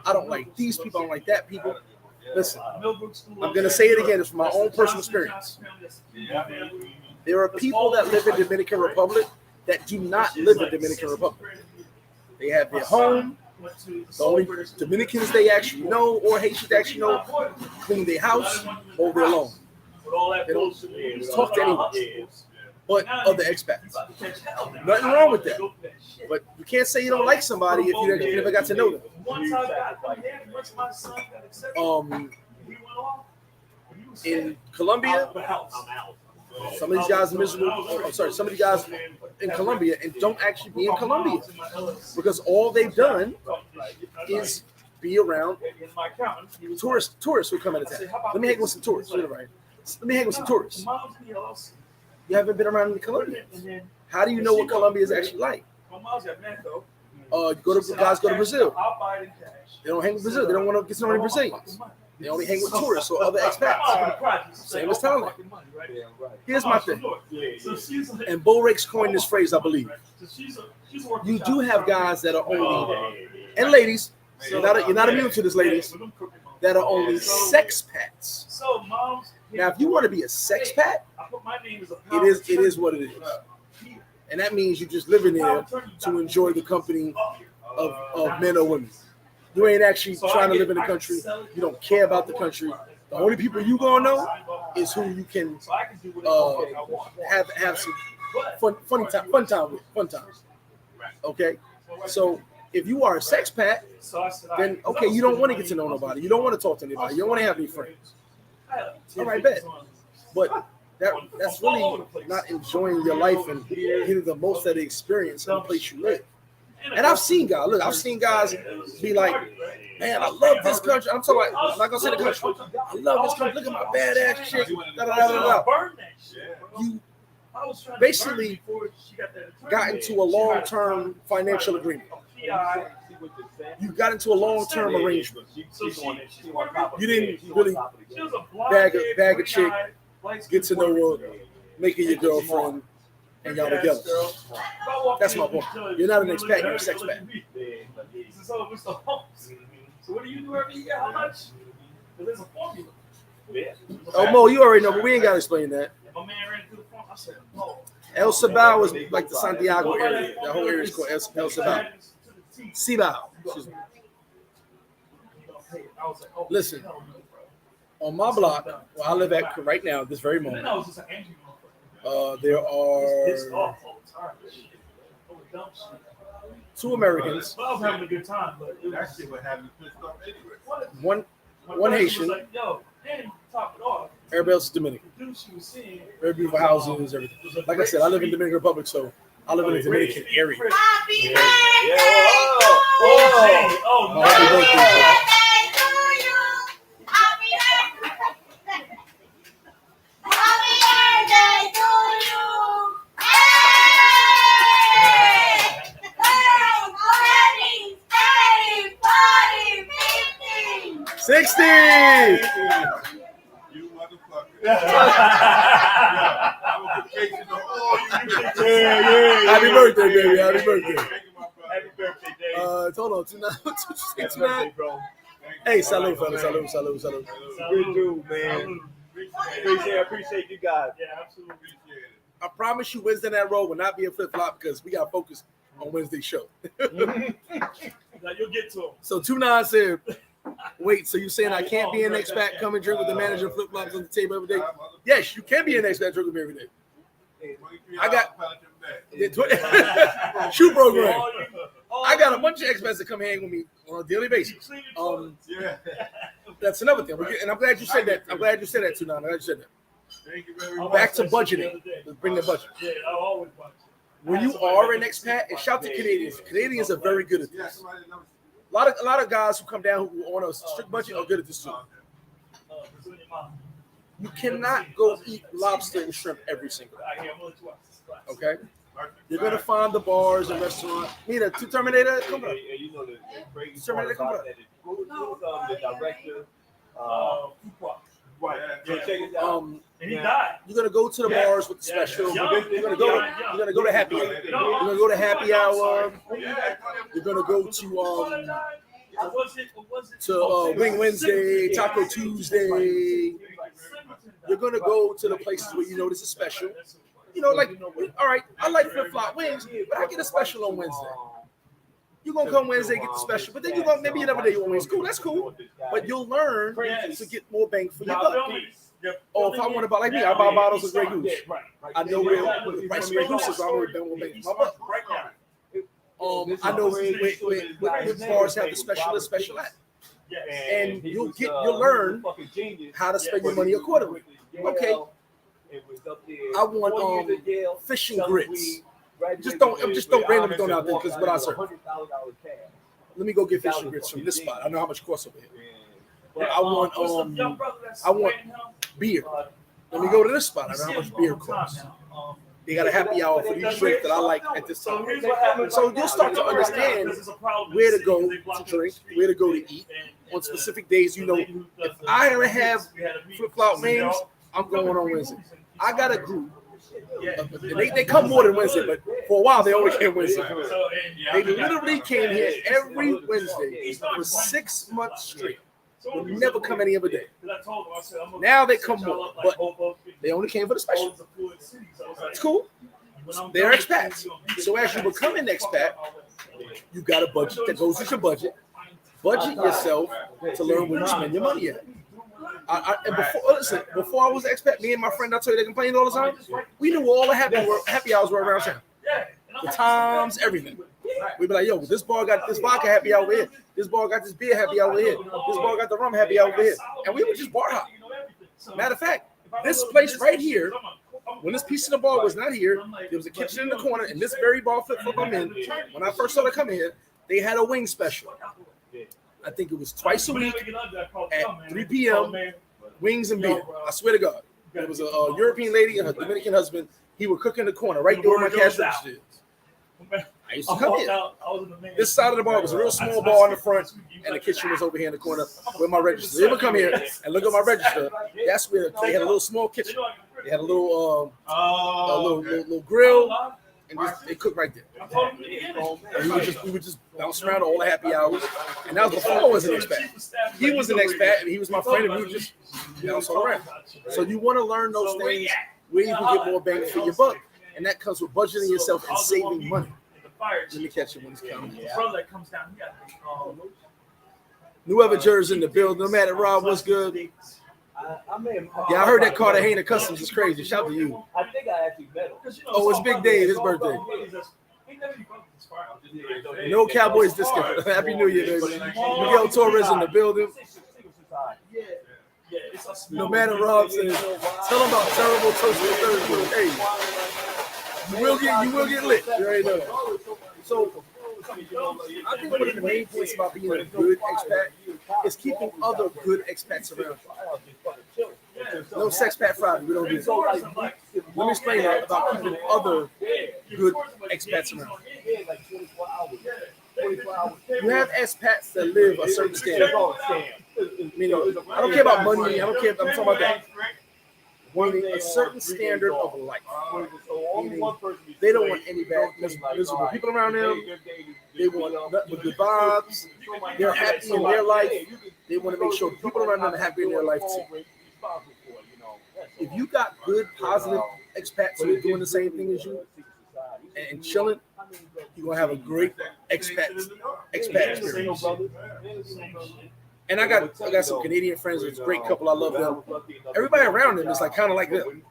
Speaker 1: I don't like these people, I don't like that people. Listen, I'm going to say it again. It's from my own personal experience. There are people that live in Dominican Republic that do not live in Dominican Republic. They have their home. The only Dominicans they actually know or Haitians they actually know clean their house, hold their lawn. They don't talk to anyone but other expats. Nothing wrong with that. But you can't say you don't like somebody if you never got to know them. In Colombia, some of these guys are miserable. Some of these guys in Colombia and don't actually be in Colombia because all they've done is be around tourists who come into town. Let me hang with some tourists. Let me hang with some tourists. You haven't been around in Colombia. How do you know what Colombia is actually like? Guys go to Brazil. They don't hang with Brazil. They don't want to get to know any Brazilians. They only hang with tourists or other expats. Same as Thailand. Here's my thing. And Bo Rakes coined this phrase, I believe. You do have guys that are only, and ladies, you're not immune to this, ladies, that are only sexpats. Now, if you want to be a sexpat, it is what it is. And that means you're just living there to enjoy the company of men or women. You ain't actually trying to live in the country. You don't care about the country. The only people you gonna know is who you can have some fun times. Okay, so if you are a sexpat, then okay, you don't want to get to know nobody. You don't want to talk to anybody. You don't want to have any friends. All right, bet. But that's really not enjoying your life and getting the most of the experience in the place you live. And I've seen guys be like, man, I love this country. I'm not gonna say the country. I love this country. Look at my badass chick. You basically got into a long-term financial agreement. you got into a long-term arrangement.
Speaker 3: So she
Speaker 1: You didn't really
Speaker 3: She was a blonde
Speaker 1: bag a chick, get to know her, make her your girlfriend, and y'all together. That's my point. You're not an expat, you're a sexpat.
Speaker 3: So Mr. Holmes. So what do you do every year? How much? There's a formula.
Speaker 1: Oh, Mo, you already know, but we ain't got to explain that.
Speaker 3: My man ran through the phone. I said, "No."
Speaker 1: El Cibao was like the Santiago area. The whole area is called El Cibao. Cibao. Excuse me. Listen, on my block, where I live at right now, this very moment, there are 2 Americans,
Speaker 3: I was having a good time, but
Speaker 4: That shit would have me pissed off anyway.
Speaker 1: one Haitian,
Speaker 3: Like, yo, and top it off.
Speaker 1: everybody else is Dominican.
Speaker 3: The dude she was seeing,
Speaker 1: Very beautiful houses, everything. Like I said, I live in Dominican Republic, so I live in the Dominican area.
Speaker 2: Happy
Speaker 4: Yeah.
Speaker 2: birthday
Speaker 3: Oh, no.
Speaker 1: Happy birthday.
Speaker 2: to you. Happy birthday. Happy birthday to you. Hey!
Speaker 1: 60!
Speaker 4: You motherfucker. I will put cases on all you.
Speaker 1: Happy birthday, baby. Happy birthday.
Speaker 4: Thank you, my brother.
Speaker 3: Happy birthday, Dave.
Speaker 1: Hold on. 296, man.
Speaker 3: bro.
Speaker 1: Hey, salute, fellas. Salute.
Speaker 5: Good dude, man. Appreciate you guys.
Speaker 3: Yeah, absolutely.
Speaker 4: Appreciate it.
Speaker 1: I promise you, Wednesday Night Roll will not be a flip-flop because we got focus on Wednesday's show.
Speaker 3: Now you'll get to him.
Speaker 1: So 29 said, wait, so you saying I can't be an expat, come and drink with the manager, flip-flops on the table every day? Yes, you can be an expat, drink with me every day. I got- Shoe program. I got a bunch of expats that come hang with me on a daily basis.
Speaker 4: Yeah.
Speaker 1: That's another thing. And I'm glad you said that. I'm glad you said that, 29. I'm glad you said that.
Speaker 4: Thank you very much.
Speaker 1: Back to budgeting. Let's bring the budget.
Speaker 3: Yeah, I always budget.
Speaker 1: When you are an expat, and shout to Canadians. Canadians are very good at
Speaker 4: Yeah,
Speaker 1: this.
Speaker 4: somebody knows.
Speaker 1: A lot of guys who come down who are on a strict budget are good at this too.
Speaker 3: Brazilian mom.
Speaker 1: You cannot go eat lobster and shrimp every single day.
Speaker 3: I hear more to us.
Speaker 1: Okay? You're gonna find the bars and restaurants. Nina, to Terminator, come on.
Speaker 5: And you know the crazy
Speaker 1: Terminator,
Speaker 5: part
Speaker 1: come
Speaker 5: about that is who was the director?
Speaker 3: Right.
Speaker 5: Yeah, check it out.
Speaker 3: And he died.
Speaker 1: You're gonna go to the bars with the special. You're gonna go to happy hour. You're gonna go to happy hour. You're gonna go to Wing Wednesday, Taco Tuesday. You're gonna go to the places where you know this is special. You know, like, all right, I like flip-flop wings, but I get a special on Wednesday. You're gonna come Wednesday, get the special, but then you're gonna maybe another day you want wings. Cool, that's cool. But you'll learn to get more bang for your buck. Or if I want to buy like me, I buy bottles of Grey Goose. I know where the price of Grey Goose is, I know more bang for my buck. I know what bars have the special at. And you'll learn how to spend your money accordingly. Okay, I want fish and grits. Just don't randomly throw it out there because what I serve. Let me go get fish and grits from this spot. I know how much it costs over here. But I want beer. Let me go to this spot. I know how much beer costs. They got a happy hour for these drinks that I like at this time. So you'll start to understand where to go to drink, where to go to eat. On specific days, you know, if I ever have flip-flop wings, I'm going on Wednesday. I got a group. They come more than Wednesday, but for a while they only came Wednesday. They literally came here every Wednesday for 6 months straight. Would never come any other day. Now they come more, but they only came for the special. It's cool. They're expats. So as you become an expat, you got a budget that goes with your budget. Budget yourself to learn where you spend your money at. Before I was an expat, me and my friend, I tell you, they complained all the time. We knew all the happy hours were around town. The times, everything. We'd be like, yo, this bar got this vodka happy hour here. This bar got this beer happy hour here. This bar got the rum happy hour here. And we would just bar hop. Matter of fact, this place right here, when this piece of the bar was not here, there was a kitchen in the corner, and this very bar flip-flop I'm in, when I first started coming here, they had a wing special. I think it was twice a week at 3 p.m., wings and beer. I swear to God. It was a European lady and her Dominican husband. He would cook in the corner right there where my cash register is. I used to come here.
Speaker 3: I was in the main.
Speaker 1: This side of the bar was a real small bar in the front, and the kitchen was over here in the corner where my register. They would come here and look at my register. That's where they had a little small kitchen. They had a little little grill, and they cooked right there. And we would just bounce around all the happy hours. And that was before I was an expat. He was an expat, and he was my friend, and we would just bounce all around. So you want to learn those things where you can get more bang for your buck, and that comes with budgeting yourself and saving money. Let me catch it when it's coming. New Ever Jersey in the building. No matter Rob, what's good? Yeah, I heard that Cartagena Customs is crazy. Shout out to you.
Speaker 5: I think I actually met him.
Speaker 1: Oh, it's Big Dave, his birthday. No Cowboys discount. Happy New Year, baby. Miguel Torres in the building. No matter Rob says, tell him about terrible toasted Thursday. Hey, you will get lit. You already know that. So I think one of the main points about being a good expat is keeping other good expats around. No sexpat Friday. We don't do that. Let me explain that about keeping other good expats around. You have expats that live a certain standard. Meaning, I don't care about money. I don't care. I'm talking about that. Wanting a certain standard of life. Meaning, they don't want any bad, miserable people around them. They want nothing but good vibes. They're happy in their life. They want to make sure people around them are happy in their life too. If you got good, positive expats who are doing the same thing as you and chilling, you're gonna have a great expat experience. And I got some Canadian friends. It's a great couple. I love them. Everybody around them is like kind of like them.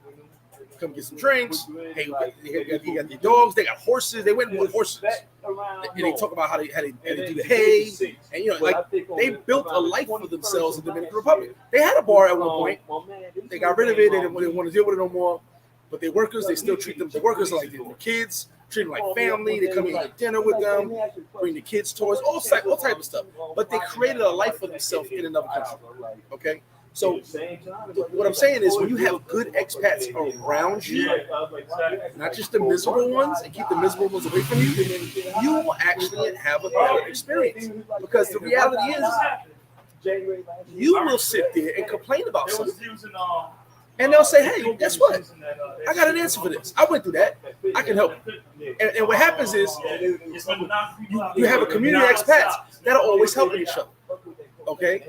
Speaker 1: Come get some drinks. Hey, he got their dogs. They got horses. They went and bought horses. And they talk about how they do the hay. And like they built a life for themselves in the Dominican Republic. They had a bar at one point. They got rid of it. They didn't want to deal with it no more. But their workers, they still treat them. The workers are like their kids. Treat them like family. They come in and eat dinner with them, bring the kids toys, all type of stuff. But they created a life for themselves in another country. Okay, so what I'm saying is, when you have good expats around you, not just the miserable ones, and keep the miserable ones away from you, you will actually have a better experience. Because the reality is, you will sit there and complain about something. And they'll say, hey, guess what? I got an answer for this. I went through that. I can help. And what happens is you have a community of expats that are always helping each other. Okay?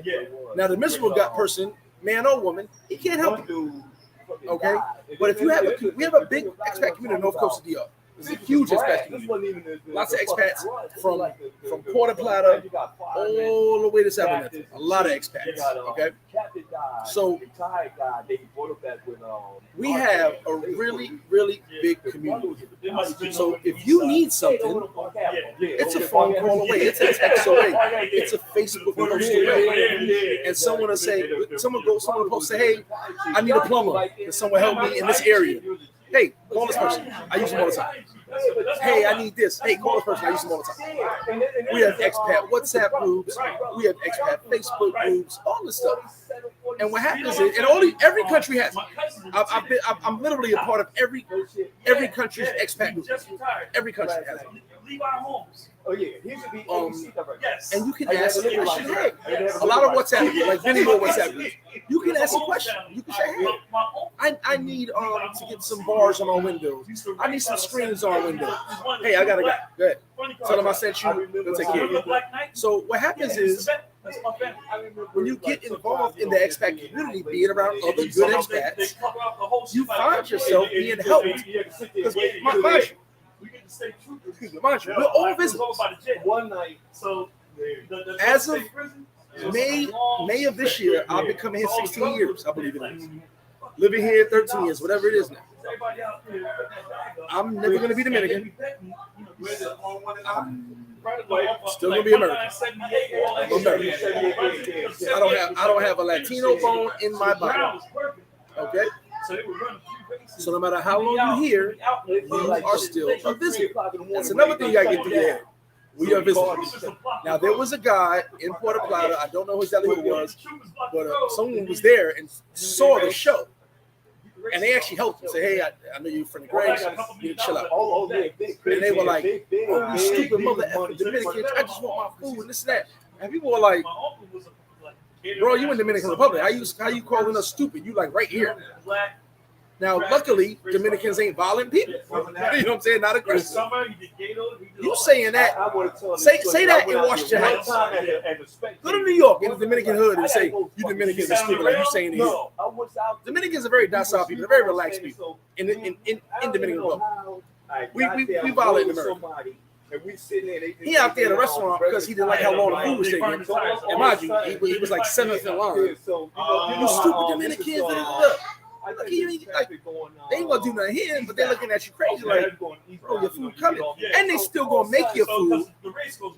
Speaker 1: Now, the miserable person, man or woman, he can't help you. Okay? But if you have we have a big expat community in North Coast of DR. It's a huge expat community. Lots of expats from Puerto Plata all the way to Sabaneta. A lot of expats. Okay? So we have a really, really big community. So if you need something, it's a phone call away. It's a text away. It's a Facebook post away. And someone will say, someone will post say, hey, I need a plumber. Can someone help me in this area? Hey, call this person. I use them all the time. Hey, I need this. Hey, call this person. I use them all the time. We have expat WhatsApp groups. We have expat Facebook groups. All this stuff. And what happens is, and every country has it. I'm literally a part of every country's expat group. Every country has it.
Speaker 3: Leave our homes.
Speaker 5: Oh yeah, he should be.
Speaker 3: Yes.
Speaker 1: And you can ask a question. Hey, a lot of WhatsApp, like many more WhatsApp groups. You can ask a question. You can say, hey, I need to get some bars on our windows. I need some screens on our windows. Hey, I got a guy. Go ahead. Tell them I sent you. They'll take care of you. So what happens is, when you get involved in the expat community, being around other good expats, you find yourself being helped. Because mind you, we're all visitors.
Speaker 5: One night,
Speaker 3: so
Speaker 1: as of May of this year, I've been coming here 16 years, I believe it is. Living here 13 years, whatever it is now. I'm never going to be Dominican. I'm still going to be American. I don't have a Latino bone in my body. Okay? So no matter how long you're here, you are still a visitor. That's another thing you got to get through your head. We are visitors. Now, there was a guy in Puerto Plata, I don't know exactly who it was, but someone was there and saw the show. and they actually helped me. Say, hey, I know you're from the Greg's, you need to chill out.
Speaker 5: Oh, yeah, big,
Speaker 1: And they were like,
Speaker 5: big,
Speaker 1: oh, you stupid mother effing Dominicans, I just want my food and this and that. And people were like, bro, you in Dominican Republic. How you calling us stupid? You like right here. Now, luckily, Dominicans ain't violent people. You know what I'm saying? Not aggressive. You saying that? Say that and wash your hands. Go to New York in the Dominican hood and say you Dominicans are stupid like you saying it here. Dominicans are very docile people. They're very relaxed people in Dominican Republic. We violate in America. He out there at the restaurant because he didn't like how long the food was taking. And mind you, he was like 7th in line. You stupid Dominicans. Like, they ain't gonna do nothing here, but they're looking at you crazy like, bro, your food coming. And they still gonna make your food,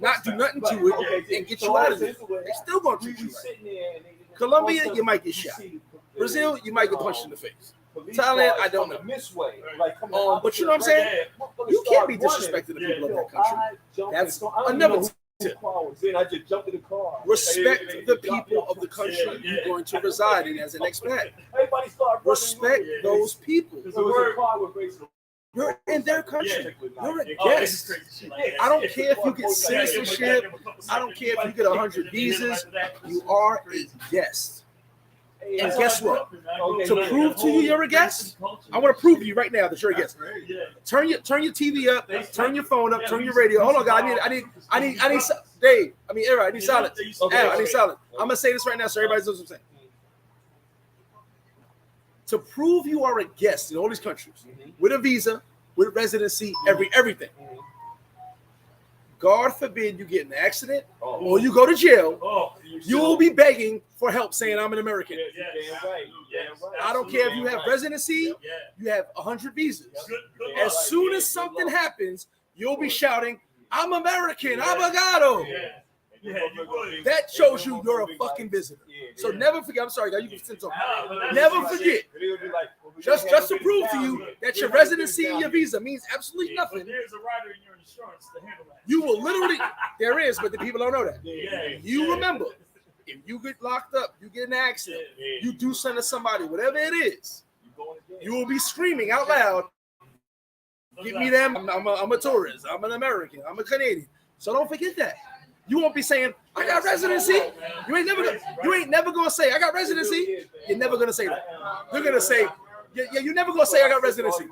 Speaker 1: not do nothing to it, and get you out of it. They still gonna treat you right. Colombia, you might get shot. Brazil, you might get punched in the face. Thailand, I don't know. But you know what I'm saying? You can't be disrespecting the people of that country. That's another tip. Respect the people of the country you're going to reside in as an expat. Respect those people. You're in their country. You're a guest. I don't care if you get citizenship. I don't care if you get 100 visas. You are a guest. And guess what? To prove to you you're a guest, I want to prove to you right now that you're a guest. Turn your TV up, turn your phone up, turn your radio. Hold on, guys. I need Dave. Era. I need silence. Al, I need silence. I'm gonna say this right now so everybody knows what I'm saying. To prove you are a guest in all these countries with a visa, with residency, everything. God forbid you get in an accident or you go to jail, you will be begging for help saying I'm an American. I don't care if you have residency, you have 100 visas. As soon as something happens, you'll be shouting, I'm American, abogado. That shows you you're a fucking visitor. So never forget, I'm sorry, guys, you can send something. Never forget, just to prove to you that your residency and your visa means absolutely nothing.
Speaker 3: There's a rider in your insurance to handle that.
Speaker 1: You will literally, there is, but the people don't know that. You remember, if you get locked up, you get in an accident, you do something to somebody, whatever it is, you will be screaming out loud, give me them, I'm a tourist, I'm an American, I'm a Canadian. So don't forget that. You won't be saying, I got residency. You ain't never gonna say, I got residency. You're never gonna say that. You're gonna say, you're never gonna say I got residency.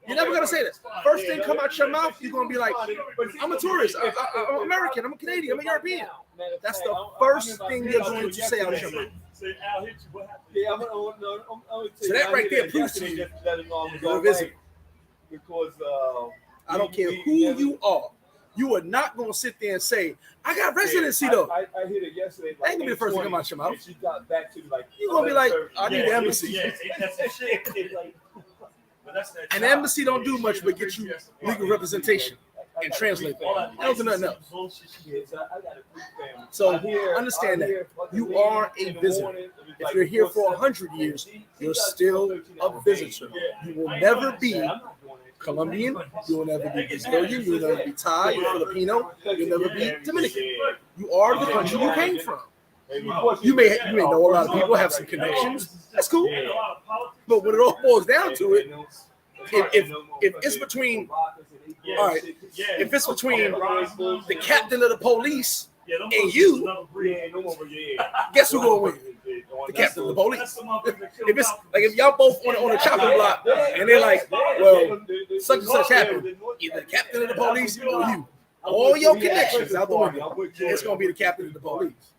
Speaker 1: You're never gonna say that. First thing come out your mouth, you're gonna be like, I'm a tourist, I'm American, I'm a Canadian, I'm a European. That's the first thing you're going to say out your mouth. So that right there proves to you you're a visitor. I don't care who you are. You are not going to sit there and say, I got residency though.
Speaker 5: I hit it yesterday.
Speaker 1: That ain't going to be the first thing come out your mouth.
Speaker 5: She got back to like,
Speaker 1: you're going to be like, I need the embassy. And the embassy don't do much but get you legal representation and translate that. They don't do nothing else. So understand that. You are a visitor. If you're here for 100 years, you're still a visitor. You will never be Colombian, you will never be Brazilian, you will never be Thai, you're Filipino, you'll never be Dominican. You are the country you came from. You may know a lot of people, have some connections. That's cool. But when it all boils down to it, if it's between, all right, if it's between the captain of the police and you, guess who's gonna win? The captain of the police. If it's like if y'all both on a chopping block and they're like, well, such and such happened, either the captain of the police or you. All your connections out the window. It's gonna be the captain of the police.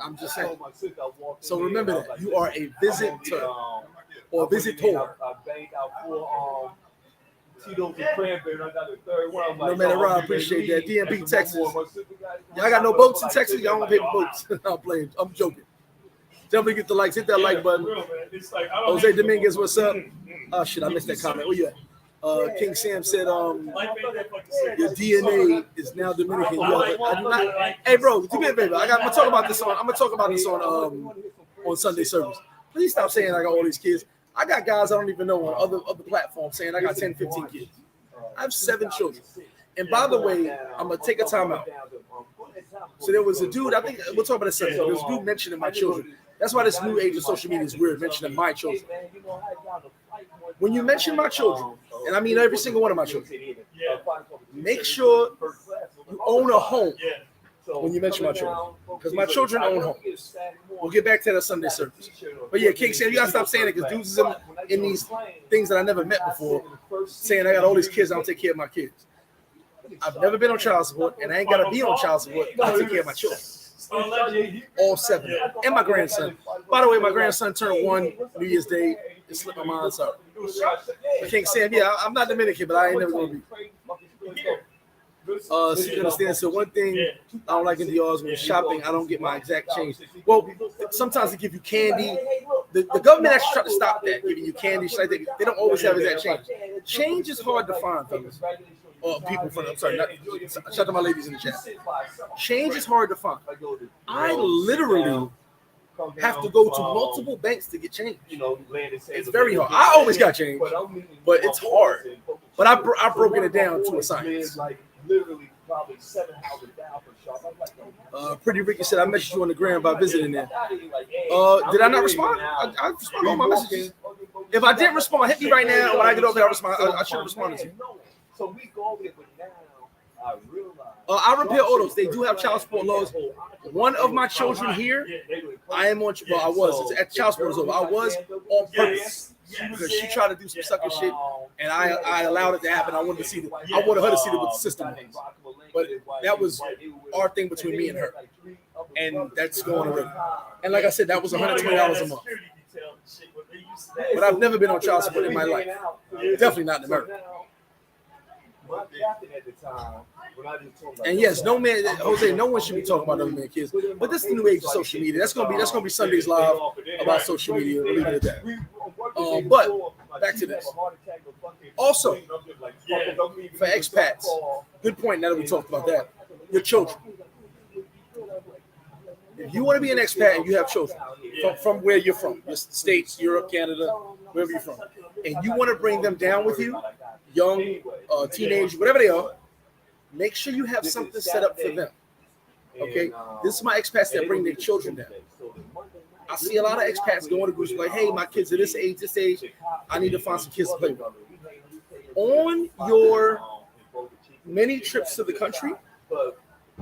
Speaker 1: I'm just saying. So remember that you are a visitor or visitor. No matter what, I appreciate that. DMP, Texas. Y'all got no boats in Texas? Y'all don't pay for boats. I'm playing. I'm joking. Definitely get the likes. Hit that like button. Jose Dominguez, what's up? Oh shit, I missed that comment. Where you at? King Sam said, your DNA is now Dominican. I do not. Hey, bro, do me a favor. I'm gonna talk about this on Sunday service. Please stop saying I got all these kids. I got guys I don't even know on other platforms saying I got 10, 15 kids. I have 7 children. And by the way, I'm gonna take a time out. So there was a dude, I think we'll talk about this Sunday. There was a dude mentioning my children. That's why this new age of social media is weird, mentioning my children. when you mention my children, and I mean every single one of my children,
Speaker 3: Yeah.
Speaker 1: make sure you own a home
Speaker 3: Yeah.
Speaker 1: when you mention my children, because my children own homes. We'll get back to that Sunday service. But yeah, King Sam, you gotta stop saying it, because dudes is in these things that I never met before, saying I got all these kids, I don't take care of my kids. I've never been on child support, and I ain't gotta be on child support. I take care of my children, all 7, and my grandson. By the way, my grandson turned 1 New Year's Day. It slipped my mind. Sorry. But King Sam, yeah, I'm not Dominican, but I ain't never gonna be. So you understand. So one thing I don't like in DR is when shopping, I don't get my exact change. Well, sometimes they give you candy. The government actually tried to stop that, giving you candy. They don't always have exact change. Change is hard to find, fellas. Or people from, I'm sorry, shout out to my ladies in the chat. Change is hard to find. I literally have to go to multiple banks to get change. It's very hard. I always got change, but it's hard. But I broken it down to a science.
Speaker 5: Literally probably 7,000 down for shop.
Speaker 1: Pretty Ricky said I messaged you on the gram by visiting there. Did I not respond? I responded to all my messages. If I didn't respond, hit me right now. When I get over there, I respond. I should have responded to you.
Speaker 5: So we go there, but now I realize.
Speaker 1: I repair autos. They do have child support laws. One of my children here, I am on. Well, I was. At child support is over. I was on purpose because she tried to do some sucker shit, and I allowed it to happen. I wanted her to see what the system was. But that was our thing between me and her, and that's going already. And like I said, that was $120 a month. But I've never been on child support in my life. Definitely not in America. And yes, no man, Jose, no one should be talking about other men's kids. But this is the new age of social media. That's gonna be Sundays live about social media. We'll leave it at that. But back to this. Also, for expats, good point. Now that we talked about that, your children. If you want to be an expat and you have children from where you're from, your states, Europe, Canada, wherever you're from, and you want to bring them down with you, young, teenage, whatever they are, make sure you have something set up for them. Okay, this is my expats that bring their children down. I see a lot of expats going to groups like, hey, my kids are this age, I need to find some kids to play with. On your many trips to the country,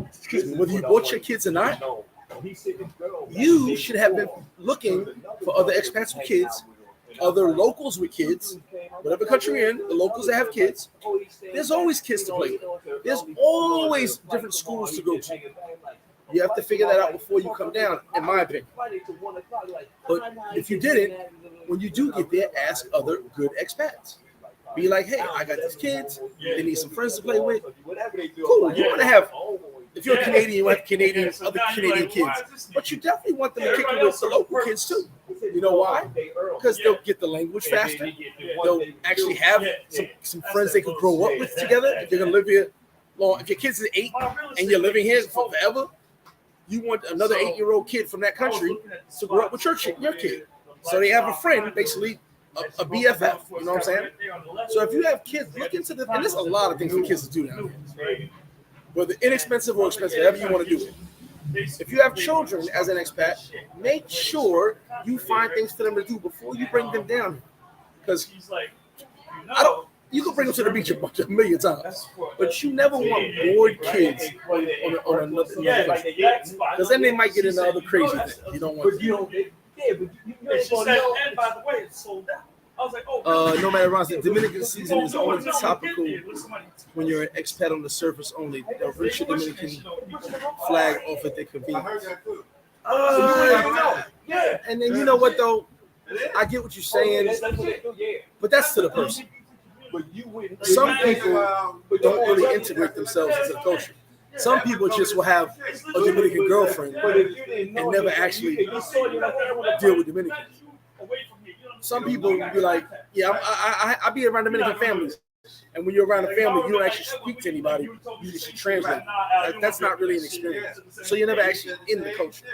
Speaker 1: excuse me, whether you brought your kids or not, you should have been looking for other expats with kids, other locals with kids, whatever country you're in, the locals that have kids. There's always kids to play with. There's always different schools to go to. You have to figure that out before you come down, in my opinion. But if you didn't, when you do get there, ask other good expats. Be like, hey, I got these kids. They need some friends to play with. Cool. You want to have, if you're a Canadian, you want other Canadian kids. But you definitely want them to kick it with the local kids too. You know why? Because they'll get the language faster. They'll actually have some friends they could grow up with together. If they're going to live here long. If your kids are 8 and you're living here forever, you want another 8-year-old kid from that country to grow up with your kid. So they have a friend, basically a BFF. You know what I'm saying? So if you have kids, look into the, and there's a lot of things for kids to do now. Whether inexpensive or expensive, whatever you want to do. If you have children as an expat, make sure you find things for them to do before you bring them down. Because you can bring them to the beach a million times, but you never want bored kids on another country. Because then they might get into other crazy things. You don't want to.
Speaker 3: And by the way, it's sold out. I was like, oh,
Speaker 1: no matter what, the Dominican season is only topical when you're an expat on the surface only. They'll reach the Dominican flag off at their convenience. And then you know what though? I get what you're saying, but that's to the person. Some people don't really integrate themselves into the culture. Some people just will have a Dominican girlfriend and never actually deal with Dominicans. Some people will be like, yeah, I be around Dominican families. And when you're around a family, you don't actually speak to anybody. You just translate. That's not really an experience. So you're never actually in the culture.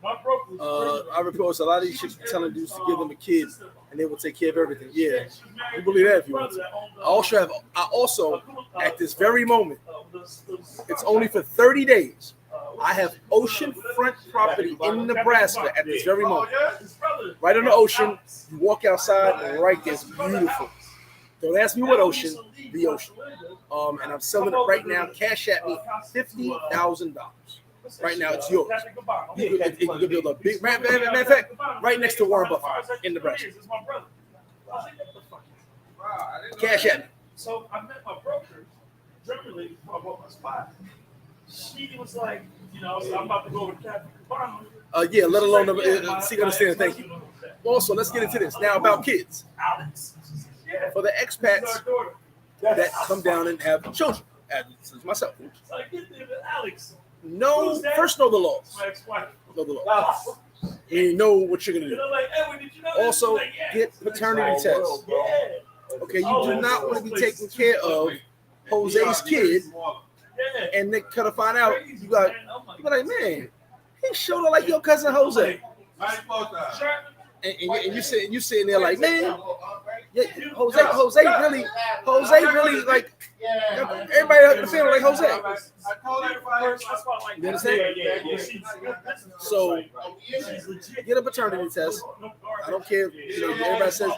Speaker 1: I report a lot of these chicks telling dudes to give them a kid and they will take care of everything. Yeah, you believe that if you want to. I also, at this very moment, it's only for 30 days. I have oceanfront property in Nebraska at this very moment.
Speaker 3: His brother.
Speaker 1: Right on the ocean. You walk outside and right there's beautiful. Don't ask me what ocean, the ocean. And I'm selling it right now. Cash at me $50,000. Right now, it's yours. You could build a big matter of fact, right next to Warren Buffett in Nebraska.
Speaker 3: It's my brother. I was like, what the fuck is
Speaker 1: Cash at me.
Speaker 3: So I met my broker, German lady, before I bought my spot. She was like, so I'm about to go over to Captain Cabana.
Speaker 1: Yeah, let alone see, understand. Thank you. Also, let's get into this now about kids.
Speaker 3: Alex. Yeah.
Speaker 1: For the expats that come down and have children, as myself.
Speaker 3: So I get there with Alex.
Speaker 1: First know the laws.
Speaker 3: My ex-wife.
Speaker 1: Know the laws. You know what you're gonna do.
Speaker 3: Like, Edwin, did you know this?
Speaker 1: Also,
Speaker 3: Like, yeah.
Speaker 1: get paternity tests.
Speaker 3: Yeah.
Speaker 1: Okay, you do not want to be taking care of Jose's kid,
Speaker 3: Yeah.
Speaker 1: and then kind of find out you got. You be like, man, he showed her like your cousin Jose, and you sitting there like, man, yeah, Jose really like everybody in the family like Jose. You understand? So get a paternity test. I don't care. Everybody says,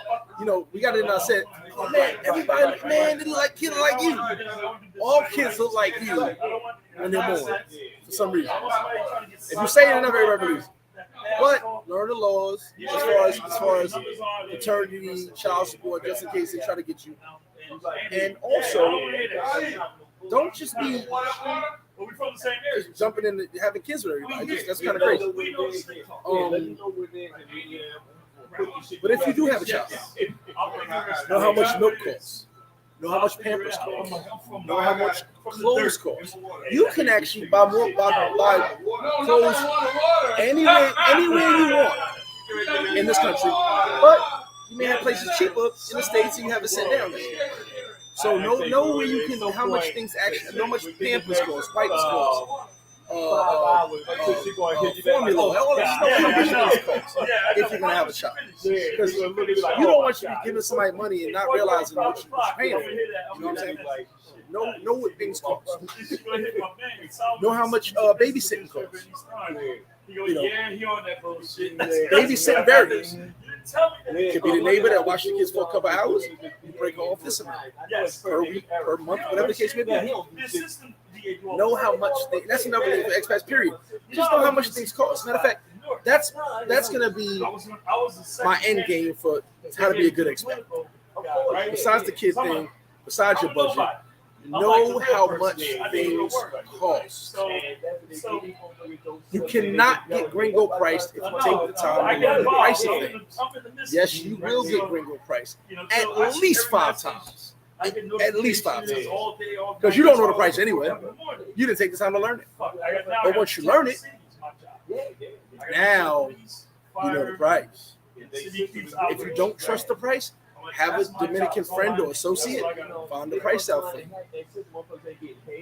Speaker 1: we got it in our set. Oh, man, everybody, man, they look like kids like you. All kids look like you when they're born for some reason. If you say it enough, everybody believes. But learn the laws as far as paternity, child support, just in case they try to get you. And also, don't just be jumping in and having kids with everybody. That's kind of crazy. But if you do have a child, know how much milk costs. Know how much Pampers cost. Know how much clothes cost. You can actually buy clothes anywhere you want in this country, but you may have places cheaper in the States and you have to sit down there. So know where you can, how much things actually, how much Pampers cost, wipes cost, formula, all that stuff, how much things cost if you're gonna have a child. Because you don't want you to be giving somebody money and not realizing what you're paying for. You know what I'm saying? Know what things cost. Know how much babysitting costs. Babysitting varies. It could be the neighbor that watched the kids for a couple hours. You break off this amount per week, per month, whatever the case may be. Know how much. That's another thing for expats. Period. Just know how much things cost. Matter of fact, that's gonna be my end game for how to be a good expat. Besides the kid thing, besides your budget, know how much things cost. You cannot get gringo priced if you take the time to learn the price of things. Yes, you will get gringo priced at least 5 times. At least 5 times. Because you don't know the price anyway. You didn't take the time to learn it. But once you learn it, now you know the price. If you don't trust the price, have a Dominican friend or associate find the price out for you.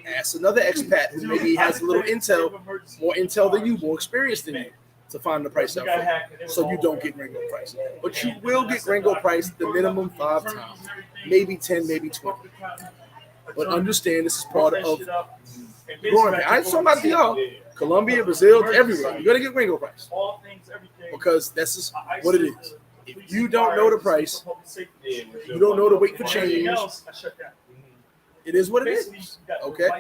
Speaker 1: Ask another expat who maybe has a little intel, more intel than you, more experience than you, to find the price out for you, so you don't get gringo price. But you will get gringo price the minimum 5 times, maybe 10, maybe 20. But understand this is part of growing. I ain't talking about y'all. Colombia, Brazil, everywhere. You're gonna get gringo price because this is what it is. If you don't know the price, you don't know the weight for change. It is what it is. Okay?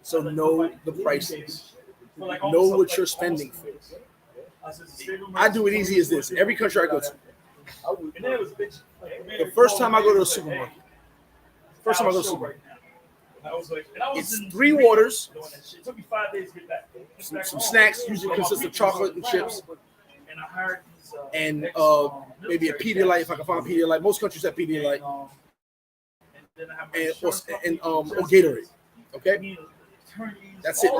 Speaker 1: So know the prices. Know what you're spending for. I do it easy as this. Every country I go to. The first time I go to a supermarket. It's 3 waters, some snacks, usually consist of chocolate and chips, and maybe a Pedialyte if I can find a Pedialyte. Most countries have Pedialyte, and or Gatorade. Okay, that's it,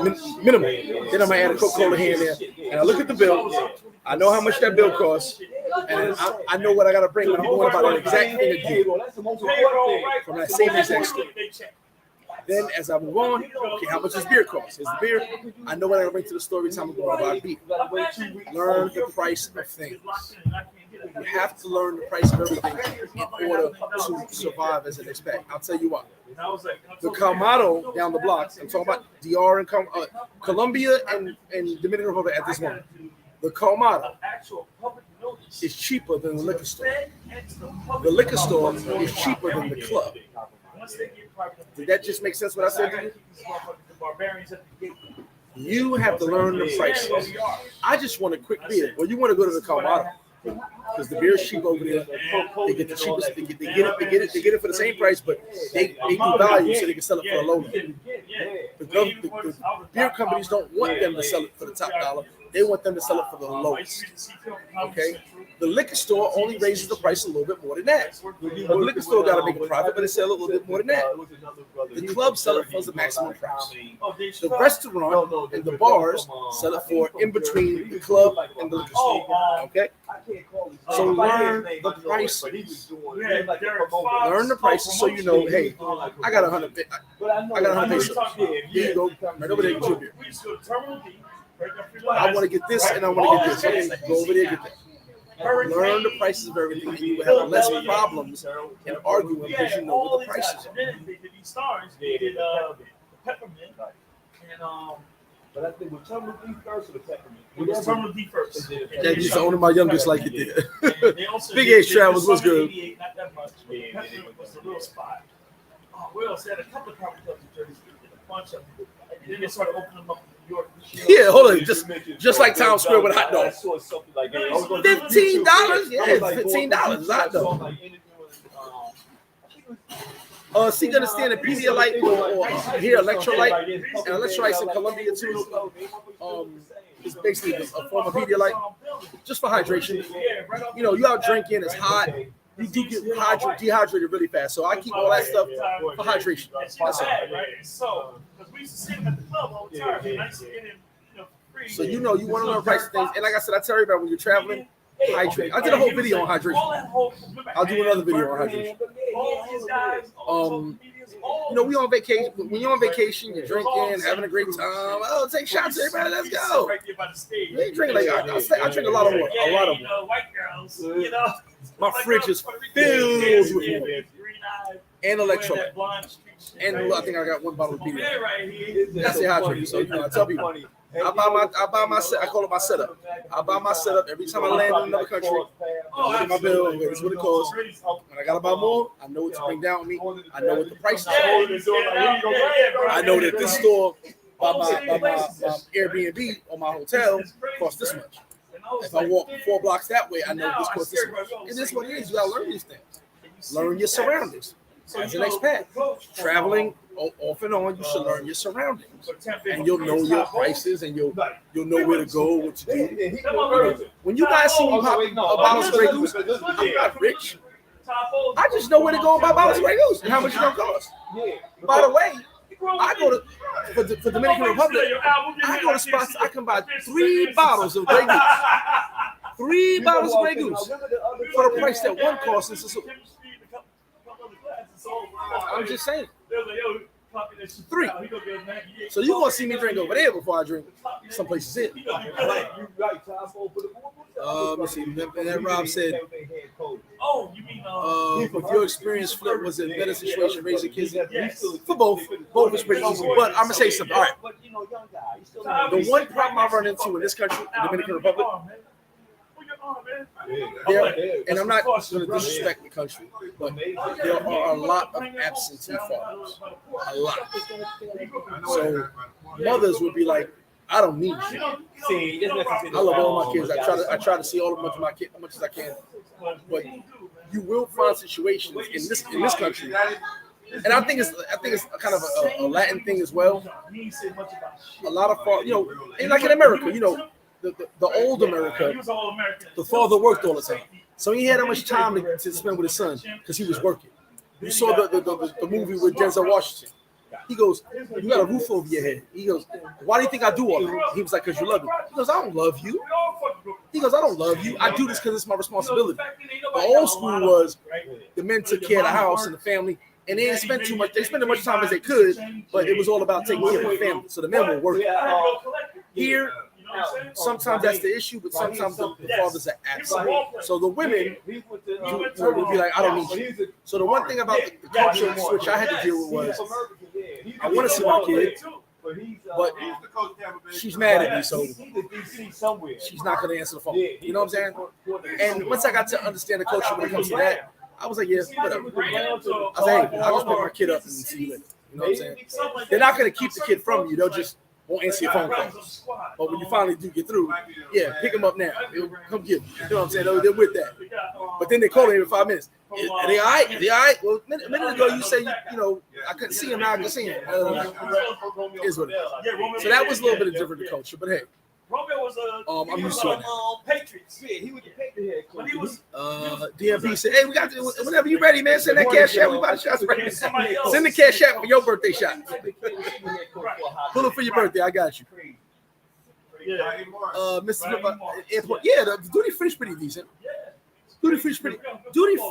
Speaker 1: minimum. Then I might add a Coca-Cola here and there, and I look at the bill. I know how much that bill costs, and I know what I got to bring when I'm going about an exact thing again from that same exact store. Then as I move on, okay, how much does beer cost? Here's the beer. I know what I gotta bring to the store every time I'm going about beer. Learn the price of things. You have to learn the price of everything in order to survive as an expat. I'll tell you why. The Calmado down the block, I'm talking about DR and Colombia and Dominican Republic at this moment. The Calmado is cheaper than the liquor store. The liquor store is cheaper than the club. Did that just make sense what I said to you? You have to learn the prices. I just want a quick beer. Well, you want to go to the Calmado because the beer is cheap over there. They get the cheapest. They get it for the same price, but they do value so they can sell it for a low. The beer companies don't want them to sell it for the top dollar. They want them to sell it for the lowest. Okay? The liquor store only raises the price a little bit more than that. The liquor store got to make a profit, but they sell it a little bit more than that. The club sell it for the maximum price. The restaurant and the bars sell it for in between the club and the liquor store. Okay? So learn the prices. Learn the prices so you know, hey, I got 100 pesos. Here you go. Right over there, get your beer. I want to get this and I want to get this. Go over there and get that. Learn the prices of everything, and you will have less problems in arguing because you know what the prices are.
Speaker 5: But I think with terminal D first or the peppermint?
Speaker 3: With terminal D first.
Speaker 1: Yeah, just one of my youngest like it did. Big H Travels was good.
Speaker 3: Not that much. Peppermint was the little spot. We also had a couple of coffee clubs in Jersey, a bunch of them. And then they started opening them up.
Speaker 1: Yeah, hold on. Just like Times Square with hot dogs. $15? Yeah, $15 hot dog. So you understand the Pedialyte or here electrolyte and electrolytes in Colombia too. It's basically a form of Pedialyte just for hydration. You know, you out drinking, it's hot. You do get dehydrated really fast. So I keep all that stuff for hydration. That's all.
Speaker 3: So, because we used to see them at the club all the time. And I used to get in, free.
Speaker 1: So you know you want to learn price things. And like I said, I tell everybody when you're traveling, hydrate. I did a whole video on hydration. I'll do another video on hydration. You know, we on vacation. When you're on vacation, you're drinking, having a great time. Oh, take shots, everybody. Let's go. You ain't drinking like I drink a lot of water. A lot of water.
Speaker 3: White girls, you know.
Speaker 1: My fridge is filled with water and electrolyte. And I think I got one bottle of beer. That's the hydrating. So you know, I tell people, I buy my set. I call it my setup. I buy my setup every time I land in another country. I look at my bill. This is what it costs. When I gotta buy more, I know what to bring down with me. I know what the price is. I know that this store by my Airbnb or my hotel costs this much. If I walk 4 blocks that way, I know this costs this much. And this is what it is. You gotta learn these things. Learn your surroundings. As an expat, traveling off and on, you should learn your surroundings, and you'll know your prices, and you'll know where to go, what to do. When you guys see me pop bottles of Grey Goose, I'm not rich. I just know where to go and buy bottles of Grey Goose and how much it's gonna cost. By the way, I go to for Dominican Republic. I go to spots. I can buy 3 bottles of Grey Goose. 3 bottles of Grey Goose for the price that one costs in Sosua. I'm just saying. 3. So you're gonna see me drink over there before I drink some places in. Let me see. That Rob said.
Speaker 3: Oh, you mean
Speaker 1: With your experience, Flip, was it a better situation raising kids? For both is pretty easy. But I'm gonna say something. All right. The one problem I run into in this country, the Dominican Republic. And I'm not going to disrespect the country, but there are a lot of absentee fathers. A lot. So mothers would be like, I don't need you. I love all my kids. I try to see all of my kids as much as I can. But you will find situations in this country. And I think it's kind of a Latin thing as well. A lot of fathers, and like in America, the old America, the father worked all the time, so he had that much time to spend with his son because he was working. You saw the movie with Denzel Washington. He goes, "You got a roof over your head." He goes, "Why do you think I do all that?" He was like, "Because you love me." He goes, "I don't love you." He goes, "I don't love you. I do this because it's my responsibility." The old school was the men took care of the house and the family, and they didn't spend too much. They spent as much time as they could, but it was all about taking care of the family. So the men were working. Here,
Speaker 3: what I'm saying?
Speaker 1: Sometimes that's the issue, but sometimes the fathers are absent. So the women
Speaker 5: He went
Speaker 1: would
Speaker 5: to,
Speaker 1: be like, I don't need you. So the one thing about the culture switch I had to deal with was, I want to see my kid, but she's mad at me, so she's not going to answer the phone. You know what I'm saying? And once I got to understand the culture when it comes to that, I was like, yeah, whatever. I was like, hey, I'll just pick my kid up and see you later. You know what I'm saying? They're not going to keep the kid from you. They'll just won't answer your phone calls. But when you finally do get through, yeah, pick them up now. They'll come get them. You know what I'm saying? They're with that. But then they call him in 5 minutes. Are they all right? Are they all right? Well, a minute ago you say, you know, I couldn't see him, now I can see him. Is what it is. So that was a little bit of different culture, but hey. I'm used to it.
Speaker 3: Patriots.
Speaker 5: Yeah, he was the Patriot head coach.
Speaker 1: DMP said, hey, we got to, whenever you ready, man, send that cash out. We about to shots right now. Send the cash out for your birthday shot. Pull it for your birthday. I got you.
Speaker 3: Yeah.
Speaker 1: Mr. Airport. Yeah, the duty free is pretty decent. Duty free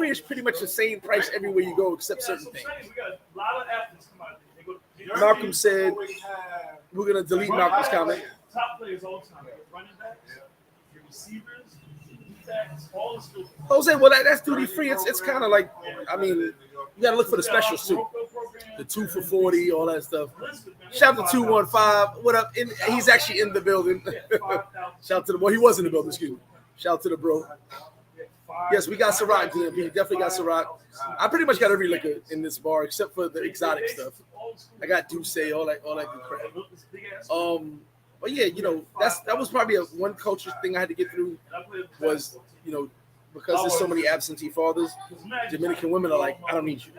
Speaker 1: is pretty much the same price everywhere you go except certain things.
Speaker 3: We got a lot of athletes come out there.
Speaker 1: Malcolm said we're gonna delete Malcolm's comment.
Speaker 3: Top players all the time. Running backs, your receivers, backs, all the schools.
Speaker 1: Jose, well that's duty free. It's kind of like, I mean, you gotta look for the specials too. The 2 for $40, all that stuff. Shout out to 215. What up? He's actually in the building. Shout out to the boy. He was in the building. Excuse me. Shout out to the bro. Yes, we got Ciroc, DMP. Definitely got Ciroc. I pretty much got every liquor in this bar except for the exotic stuff. I got Douce, all that good crap. But yeah, you know, that was probably one culture thing I had to get through was, you know, because there's so many absentee fathers, Dominican women are like, I don't need you.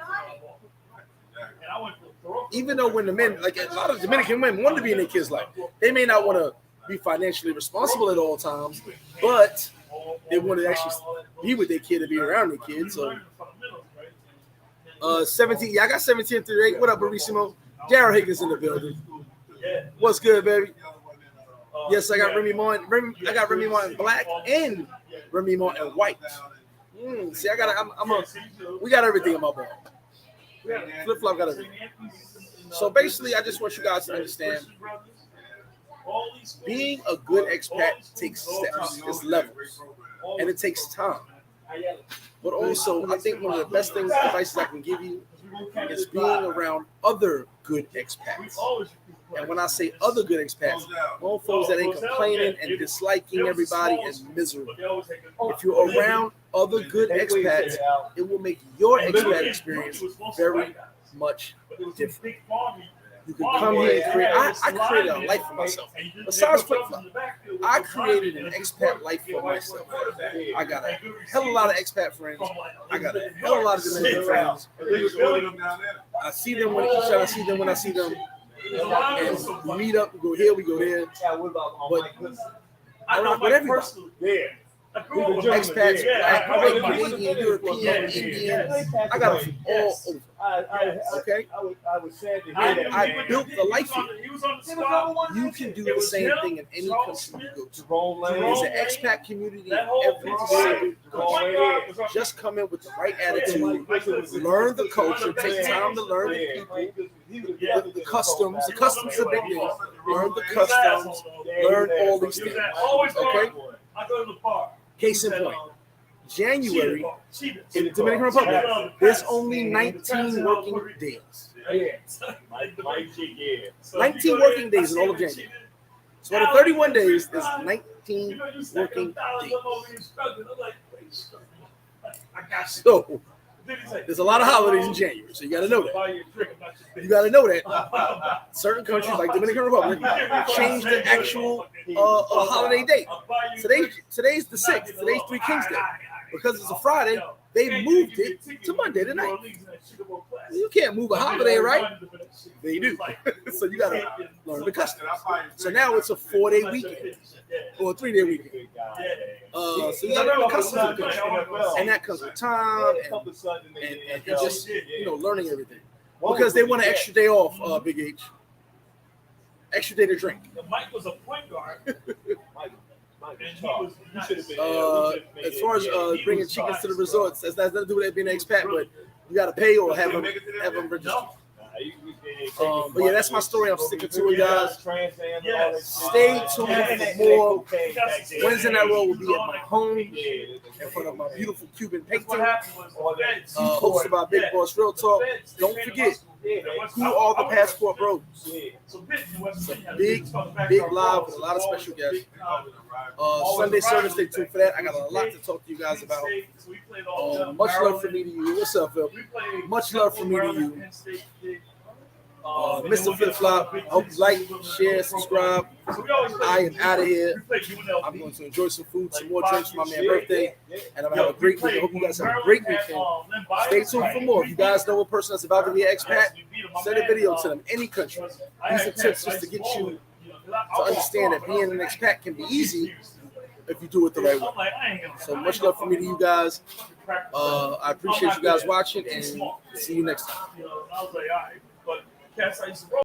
Speaker 1: Even though when the men, like a lot of Dominican women want to be in their kids' life, they may not want to be financially responsible at all times, but they want to actually be with their kid and be around their kid. So 17, yeah, I got 1738. What up, Barissimo? Daryl Higgins in the building. What's good, baby? Yes, I got Remy Martin. I got Remy Martin black and Remy Martin white. See, we got everything in my ball. Flip flop got everything. So basically, I just want you guys to understand, being a good expat takes steps, it's levels, and it takes time. But also, I think one of the best advice I can give you is being around other good expats. And when I say other good expats, all folks that ain't complaining and disliking everybody and miserable. If you're around other good expats, it will make your expat experience very much different. You can come here and create. I created a life for myself. Besides flip-flop, I created an expat life for myself. I got a hell of a lot of expat friends. I got a hell of a lot of Dominican friends. I see them when I see them. And we meet up, we go here, we go there. But I rock with everybody. Expats, black, white, Canadian, European, Indian. I got them from all over. Okay?
Speaker 5: I was sad to hear that.
Speaker 1: I built the life here. You can do the same thing in any country you go to. There's an expat community in every single country. Just come in with the right attitude, learn the culture, take time to learn the people, the customs. The customs is a big deal. Learn the customs, learn all these things. Okay? Case in point. January in the Dominican Republic, there's only 19 working days. 19 working days in all of January. So out of 31 days, there's 19 working days. So there's a lot of holidays in January, so you got to know that. You got to know that certain countries like Dominican Republic change the actual holiday date. Today's the 6th. Today's Three Kings Day. Because it's a Friday, they moved it to Monday the 9th. You can't move a holiday, right? They do. So you got to learn the customs. So now it's a 4-day weekend or a 3-day weekend. So you got to learn the customs of the country. And that comes with time and just, learning everything. Because they want an extra day off, Big H. Extra day to drink.
Speaker 3: Mike was a point guard.
Speaker 1: As far as bringing chickens to the resorts, that's nothing to do with it being an expat, but you got to pay or have them registered. But yeah, that's my story. I'm sticking to it, guys.
Speaker 3: Yes.
Speaker 1: Stay tuned for more. Wednesday Night Roll will be at my home in front of my beautiful Cuban
Speaker 3: What
Speaker 1: painting.
Speaker 3: happened was the feds.
Speaker 1: Hosted by Big Boss Real Talk. Don't forget, who all the passport bros.
Speaker 3: So
Speaker 1: Big live with a lot of special guests. Sunday service, stay tuned for that. I got a lot to talk to you guys about. Much love from me to you. What's up, Phil? Much love from me to you. Mr. Flip Flop, I hope you like, share, subscribe. I am out of here. I'm going to enjoy some food, some more drinks for my man's birthday, and I'm going to have a great weekend. I hope you guys have a great weekend. Stay tuned for more. If you guys know a person that's about to be an expat, send a video to them, any country. These are tips just to get you to understand that being an expat can be easy if you do it the right way. So much love from me to you guys. I appreciate you guys watching, and see you next time.
Speaker 3: I was like, all right, but cats I used to roll.